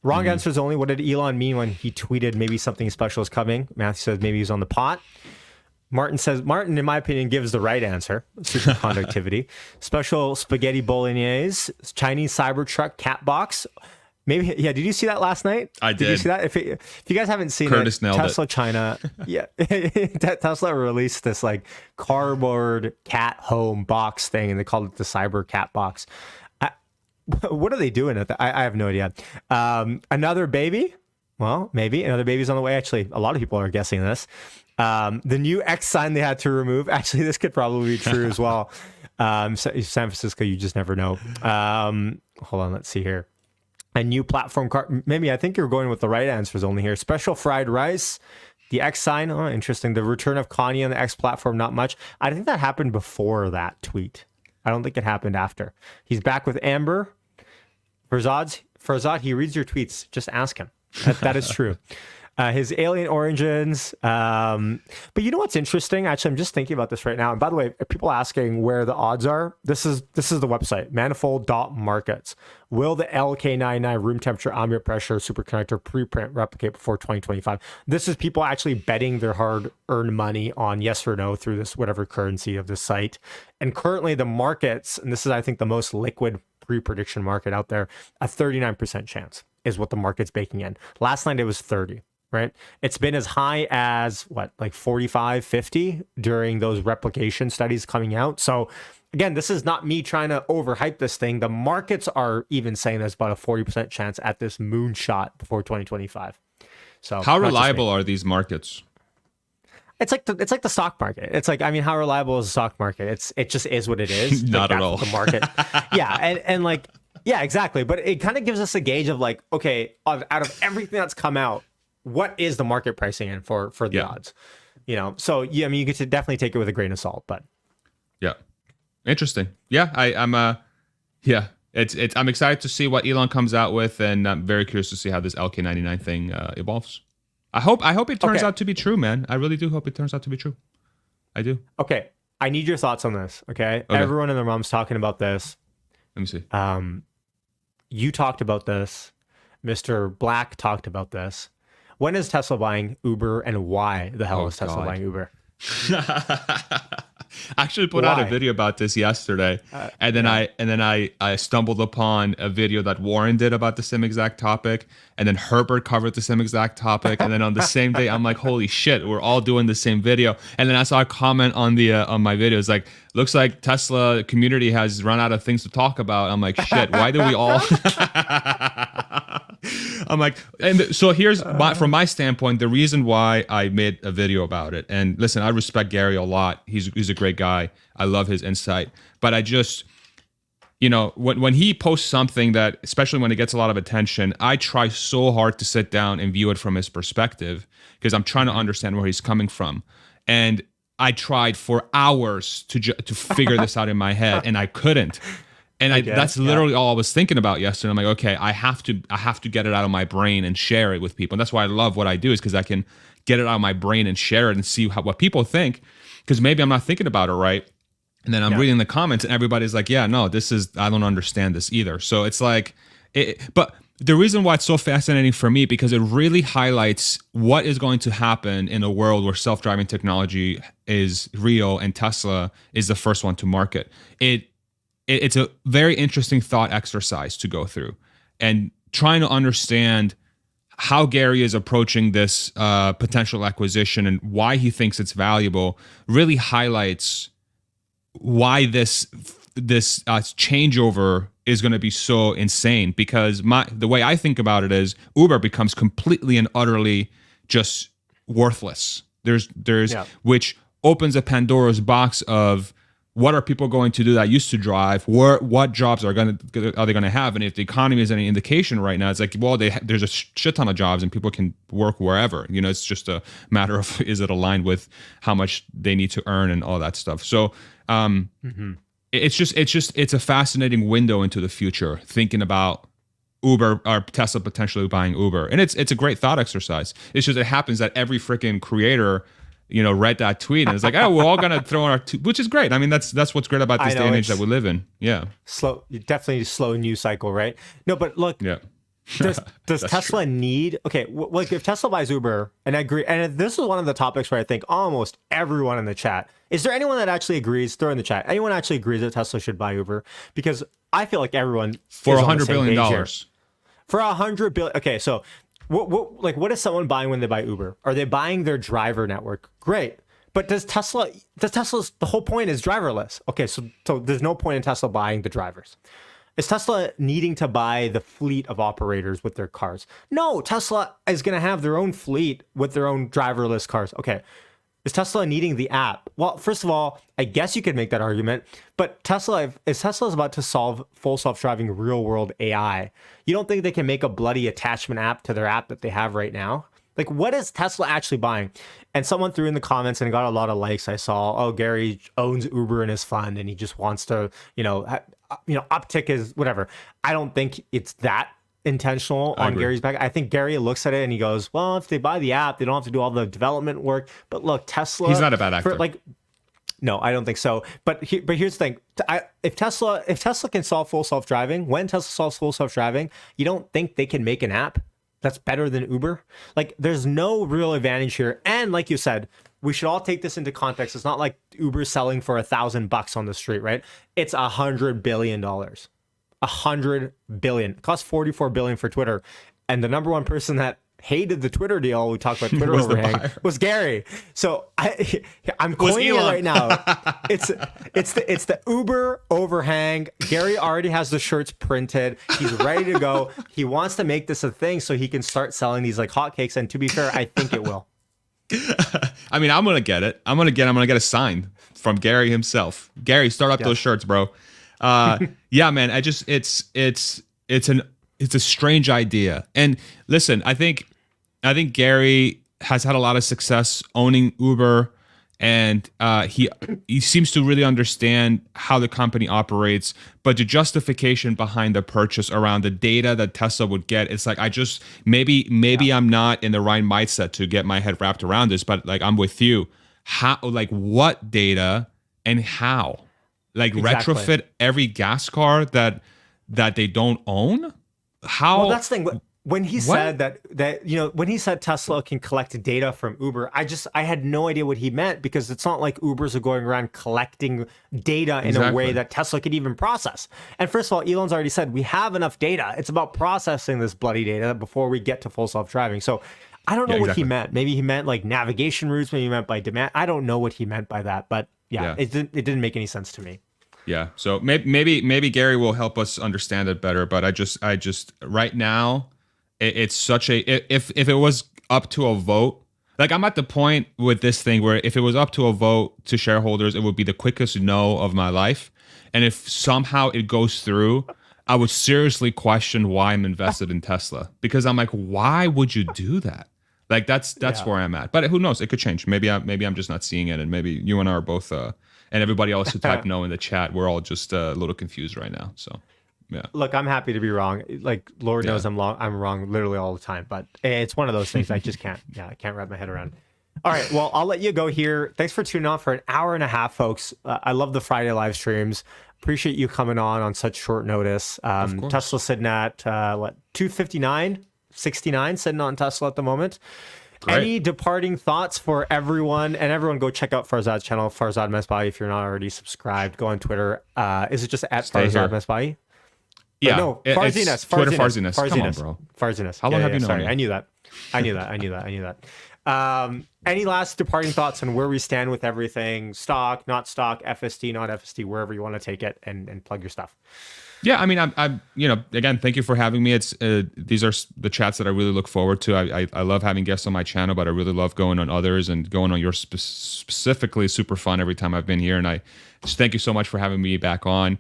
Wrong answers only. What did Elon mean when he tweeted maybe something special is coming? Matthew says maybe he's on the pot. Martin says, in my opinion, gives the right answer. Superconductivity. Special spaghetti bolognese, Chinese Cybertruck cat box. Maybe, yeah. Did you see that last night? I did. Did you see that? If you guys haven't seen Curtis it, nailed Tesla it. China, yeah, Tesla released this like cardboard cat home box thing, and they called it the Cyber Cat Box. What are they doing at that? I have no idea. Another baby? Well, maybe another baby's on the way. Actually, a lot of people are guessing this. The new X sign they had to remove. Actually, this could probably be true as well. San Francisco, you just never know. Hold on, let's see here. A new platform car. Maybe I think you're going with the right answers only here. Special fried rice. The X sign. Oh, interesting. The return of Kanye on the X platform. Not much. I think that happened before that tweet. I don't think it happened after. He's back with Amber. Farzad, he reads your tweets. Just ask him. That is true. His alien origins. But you know what's interesting? Actually, I'm just thinking about this right now. And by the way, people asking where the odds are, this is the website, manifold.markets. Will the LK99 room temperature ambient pressure superconductor preprint replicate before 2025? This is people actually betting their hard-earned money on yes or no through this whatever currency of this site. And currently the markets, and this is I think the most liquid pre-prediction market out there, a 39% chance is what the market's baking in. Last night it was 30. Right. It's been as high as like 45, 50 during those replication studies coming out. So again, this is not me trying to overhype this thing. The markets are even saying there's about a 40% chance at this moonshot before 2025. So how reliable are these markets? It's like the stock market. It's like, I mean, how reliable is the stock market? It just is what it is. Not like, at all. The market. Yeah. And like, yeah, exactly. But it kind of gives us a gauge of like, okay, out of everything that's come out, what is the market pricing in for the odds? You know, so yeah, I mean, you get to definitely take it with a grain of salt, but yeah, interesting. Yeah, I'm excited to see what Elon comes out with, and I'm very curious to see how this LK99 thing evolves. I hope it turns out to be true, man. I really do hope it turns out to be true. I do. Okay, I need your thoughts on this. Okay, everyone and their mom's talking about this. Let me see. You talked about this. Mr. Black talked about this. When is Tesla buying Uber, and why the hell is Tesla buying Uber? I actually put out a video about this yesterday, and then I stumbled upon a video that Warren did about the same exact topic, and then Herbert covered the same exact topic, and then on the same day I'm like, holy shit, we're all doing the same video. And then I saw a comment on the on my video. It's like, looks like Tesla community has run out of things to talk about. I'm like, shit, why do we all? I'm like, and so here's from my standpoint, the reason why I made a video about it. And listen, I respect Gary a lot. He's a great guy. I love his insight. But I just, you know, when he posts something that, especially when it gets a lot of attention, I try so hard to sit down and view it from his perspective because I'm trying to understand where he's coming from. And I tried for hours to figure this out in my head, and I couldn't. And that's literally all I was thinking about yesterday. I'm like, okay, I have to get it out of my brain and share it with people. And that's why I love what I do, is because I can get it out of my brain and share it and see what people think. Because maybe I'm not thinking about it right. And then I'm reading the comments, and everybody's like, yeah, no, I don't understand this either. So it's like, but the reason why it's so fascinating for me, because it really highlights what is going to happen in a world where self-driving technology is real and Tesla is the first one to market. It's a very interesting thought exercise to go through, and trying to understand how Gary is approaching this potential acquisition and why he thinks it's valuable really highlights why this changeover is going to be so insane. Because the way I think about it is Uber becomes completely and utterly just worthless. There's which opens a Pandora's box of what are people going to do that used to drive? What jobs are they going to have? And if the economy is any indication right now, it's like, well, there's a shit ton of jobs and people can work wherever. It's just a matter of, is it aligned with how much they need to earn and all that stuff. So it's a fascinating window into the future, thinking about Uber or Tesla potentially buying Uber. And it's a great thought exercise. It's just, it happens that every freaking creator read that tweet and it's like, oh, we're all gonna throw in our which is great. I mean, that's what's great about this day and age that we live in. Yeah, definitely slow news cycle, right? No, but look, does Tesla need? Okay, like if Tesla buys Uber, and I agree, and this is one of the topics where I think almost everyone in the chat, is there anyone that actually agrees? Throw in the chat. Anyone actually agrees that Tesla should buy Uber? Because I feel like everyone for $100 billion. For $100 billion. Okay, so. What is someone buying when they buy Uber? Are they buying their driver network? Great. But Tesla's the whole point is driverless. Okay, so there's no point in Tesla buying the drivers. Is Tesla needing to buy the fleet of operators with their cars? No, Tesla is going to have their own fleet with their own driverless cars. Okay. Is Tesla needing the app? Well, first of all, I guess you could make that argument, but Tesla's about to solve full self-driving real-world AI. You don't think they can make a bloody attachment app to their app that they have right now? Like, what is Tesla actually buying? And someone threw in the comments and got a lot of likes. I saw, oh, Gary owns Uber in his fund and he just wants to, uptick his whatever. I don't think it's that intentional on Gary's back. I think Gary looks at it and he goes, well, if they buy the app, they don't have to do all the development work. But look, Tesla, he's not a bad actor. No, I don't think so. But here's the thing: if Tesla can solve full self-driving, when Tesla solves full self-driving, you don't think they can make an app that's better than Uber? Like, there's no real advantage here. And like you said, we should all take this into context. It's not like Uber's selling for $1,000 on the street, right? It's $100 billion. $100 billion. It cost $44 billion for Twitter. And the number one person that hated the Twitter deal, we talked about Twitter overhang, was Gary. So I'm coining it right now. It's the Uber overhang. Gary already has the shirts printed. He's ready to go. He wants to make this a thing so he can start selling these like hotcakes. And to be fair, I think it will. I mean, I'm gonna get it. I'm gonna get it signed from Gary himself. Gary, start up those shirts, bro. Yeah, man. It's a strange idea. And listen, I think Gary has had a lot of success owning Uber, and he seems to really understand how the company operates. But the justification behind the purchase around the data that Tesla would get, it's like maybe I'm not in the right mindset to get my head wrapped around this. But like, I'm with you. How, like, what data and how? Like, exactly. Retrofit every gas car that they don't own? How? Well, that's the thing. When he said that when he said Tesla can collect data from Uber, I had no idea what he meant, because it's not like Ubers are going around collecting data in a way that Tesla could even process. And first of all, Elon's already said we have enough data. It's about processing this bloody data before we get to full self-driving. So I don't know what he meant. Maybe he meant like navigation routes. Maybe he meant by demand. I don't know what he meant by that. But it didn't make any sense to me. Yeah. So maybe Gary will help us understand it better. But I just right now, it's such a, if it was up to a vote, like, I'm at the point with this thing where if it was up to a vote to shareholders, it would be the quickest no of my life. And if somehow it goes through, I would seriously question why I'm invested in Tesla, because I'm like, why would you do that? Like that's where I'm at. But who knows? It could change. Maybe I'm just not seeing it, and maybe you and I are both, and everybody else who typed no in the chat, we're all just a little confused right now. So, yeah. Look, I'm happy to be wrong. Like Lord knows I'm wrong literally all the time. But it's one of those things I just can't. Yeah, I can't wrap my head around. All right, well, I'll let you go here. Thanks for tuning on for an hour and a half, folks. I love the Friday live streams. Appreciate you coming on such short notice. Tesla's sitting at, 259, 69, sitting on Tesla at the moment. Great. Any departing thoughts for everyone? And everyone go check out Farzad's channel, Farzad Mesbahi, if you're not already subscribed. Go on Twitter. Is it just at Farzad Mesbahi? Yeah. No, Farziness. Twitter Farziness. Come on, bro. Farziness. How long have you known sorry, me? I knew that. Any last departing thoughts on where we stand with everything? Stock, not stock, FSD, not FSD, wherever you want to take it, and plug your stuff. Yeah, I mean, I'm again, thank you for having me. It's these are the chats that I really look forward to. I love having guests on my channel, but I really love going on others, and going on yours specifically super fun every time I've been here. And I just thank you so much for having me back on.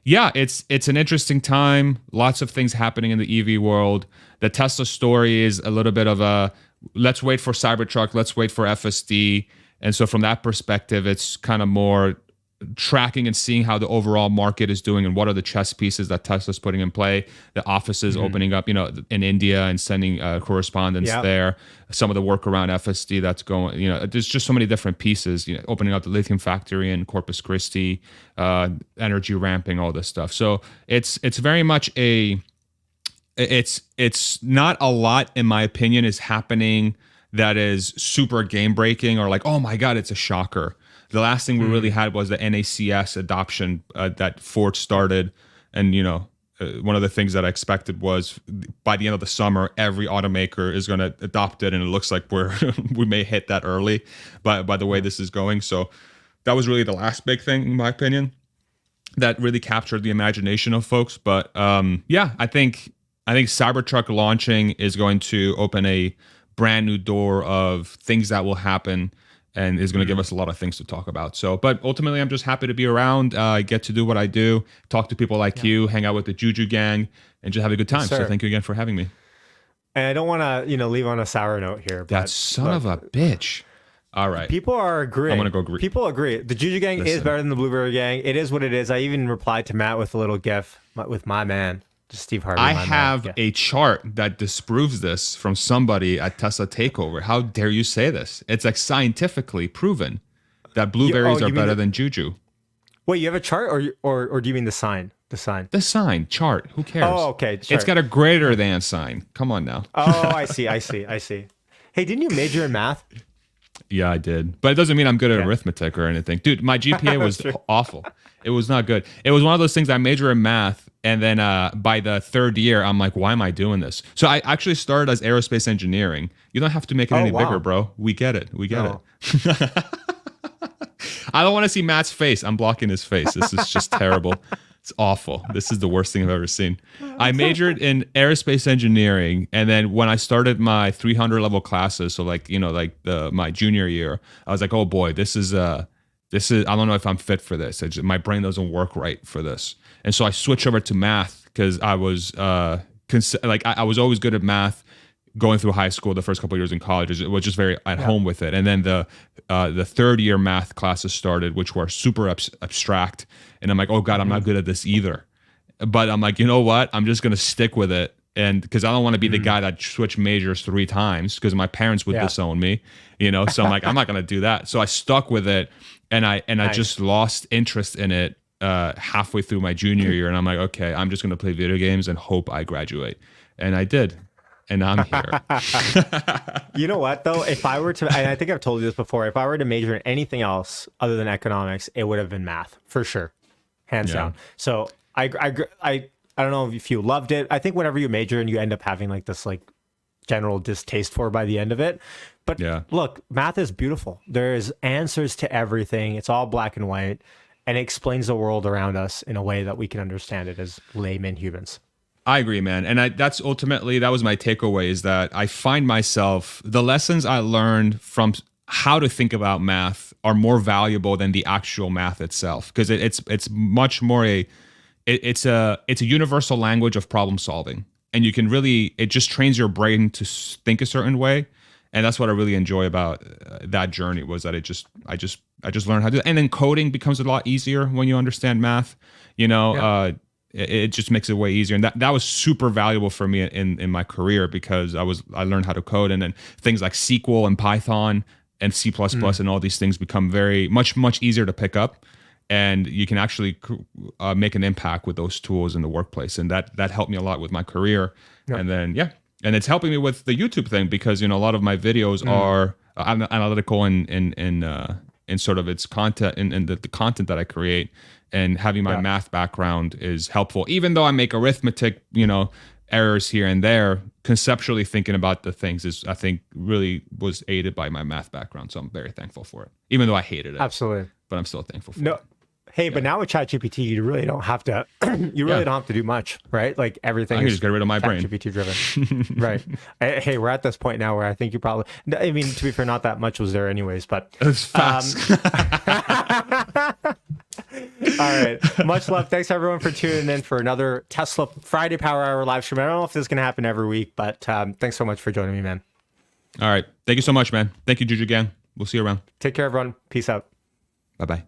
Yeah, it's an interesting time. Lots of things happening in the EV world. The Tesla story is a little bit of a let's wait for Cybertruck, let's wait for FSD. And so from that perspective, it's kind of more tracking and seeing how the overall market is doing and what are the chess pieces that Tesla's putting in play. The offices opening up, in India and sending correspondence there. Some of the work around FSD that's going, there's just so many different pieces, opening up the lithium factory in Corpus Christi, energy ramping, all this stuff. So it's very much it's not a lot, in my opinion, is happening that is super game breaking or like, oh my God, it's a shocker. The last thing we really had was the NACS adoption that Ford started. And, one of the things that I expected was by the end of the summer, every automaker is going to adopt it. And it looks like we may hit that early by the way this is going. So that was really the last big thing, in my opinion, that really captured the imagination of folks. But I think Cybertruck launching is going to open a brand new door of things that will happen, and is going to give us a lot of things to talk about. So, but ultimately, I'm just happy to be around. I get to do what I do, talk to people like you, hang out with the Juju gang, and just have a good time. Yes, so thank you again for having me. And I don't want to, leave on a sour note here. That son of a bitch. All right. People are agreeing. I'm going to go agree. People agree. The Juju gang is better than the Blueberry gang. It is what it is. I even replied to Matt with a little gif with my man. Steve Harvey. I have a chart that disproves this from somebody at Tesla Takeover. How dare you say this? It's like scientifically proven that blueberries are better than Juju. Wait, you have a chart, or do you mean the sign? The sign chart. Who cares? Oh, okay. Chart. It's got a greater than sign. Come on now. Oh, I see. Hey, didn't you major in math? Yeah, I did. But it doesn't mean I'm good at arithmetic or anything. Dude, my GPA was awful. It was not good. It was one of those things, I major in math, and then by the third year, I'm like, why am I doing this? So I actually started as aerospace engineering. You don't have to make it any bigger, bro. We get it. it. I don't want to see Matt's face. I'm blocking his face. This is just terrible. It's awful. This is the worst thing I've ever seen. I majored in aerospace engineering, and then when I started my 300 level classes, so my junior year, I was like, oh boy, this is I don't know if I'm fit for this. My brain doesn't work right for this, and so I switched over to math because I was I was always good at math. Going through high school, the first couple of years in college, it was just very at home with it. And then the third year math classes started, which were super abstract. And I'm like, oh God, I'm not good at this either. But I'm like, you know what? I'm just gonna stick with it, and because I don't want to be the guy that switched majors 3 times because my parents would disown me, So I'm like, I'm not gonna do that. So I stuck with it, and I just lost interest in it halfway through my junior year. And I'm like, okay, I'm just gonna play video games and hope I graduate, and I did. And I'm here. You know what, though? If I were to, and I think I've told you this before, if I were to major in anything else other than economics, it would have been math, for sure. Hands down. So I don't know if you loved it. I think whenever you major and you end up having this general distaste for by the end of it. But look, math is beautiful. There's answers to everything. It's all black and white. And it explains the world around us in a way that we can understand it as layman humans. I agree, man. And that was my takeaway, is that I find myself, the lessons I learned from how to think about math are more valuable than the actual math itself. Because it's much more it's a universal language of problem solving. and you can really, it just trains your brain to think a certain way. And that's what I really enjoy about that journey, was that I just learned how to do it. And then coding becomes a lot easier when you understand math. It just makes it way easier. And that was super valuable for me in my career, because I learned how to code, and then things like SQL and Python and C++ and all these things become very much easier to pick up. And you can actually make an impact with those tools in the workplace. And that helped me a lot with my career. Yep. And then, and it's helping me with the YouTube thing, because, a lot of my videos are analytical in sort of its content and the content that I create, and having my math background is helpful. Even though I make arithmetic, errors here and there, conceptually thinking about the things is, I think, really was aided by my math background. So I'm very thankful for it, even though I hated it. Absolutely. But I'm still thankful for it. Hey, but now with ChatGPT, you really don't have to. You really don't have to do much, right? Like everything. I can just get rid of my brain. ChatGPT driven, right? Hey, we're at this point now where I think you probably. I mean, to be fair, not that much was there, anyways. But it's fast. All right. Much love. Thanks everyone for tuning in for another Tesla Friday Power Hour live stream. I don't know if this is going to happen every week, but thanks so much for joining me, man. All right. Thank you so much, man. Thank you, Juju Gang. We'll see you around. Take care, everyone. Peace out. Bye-bye.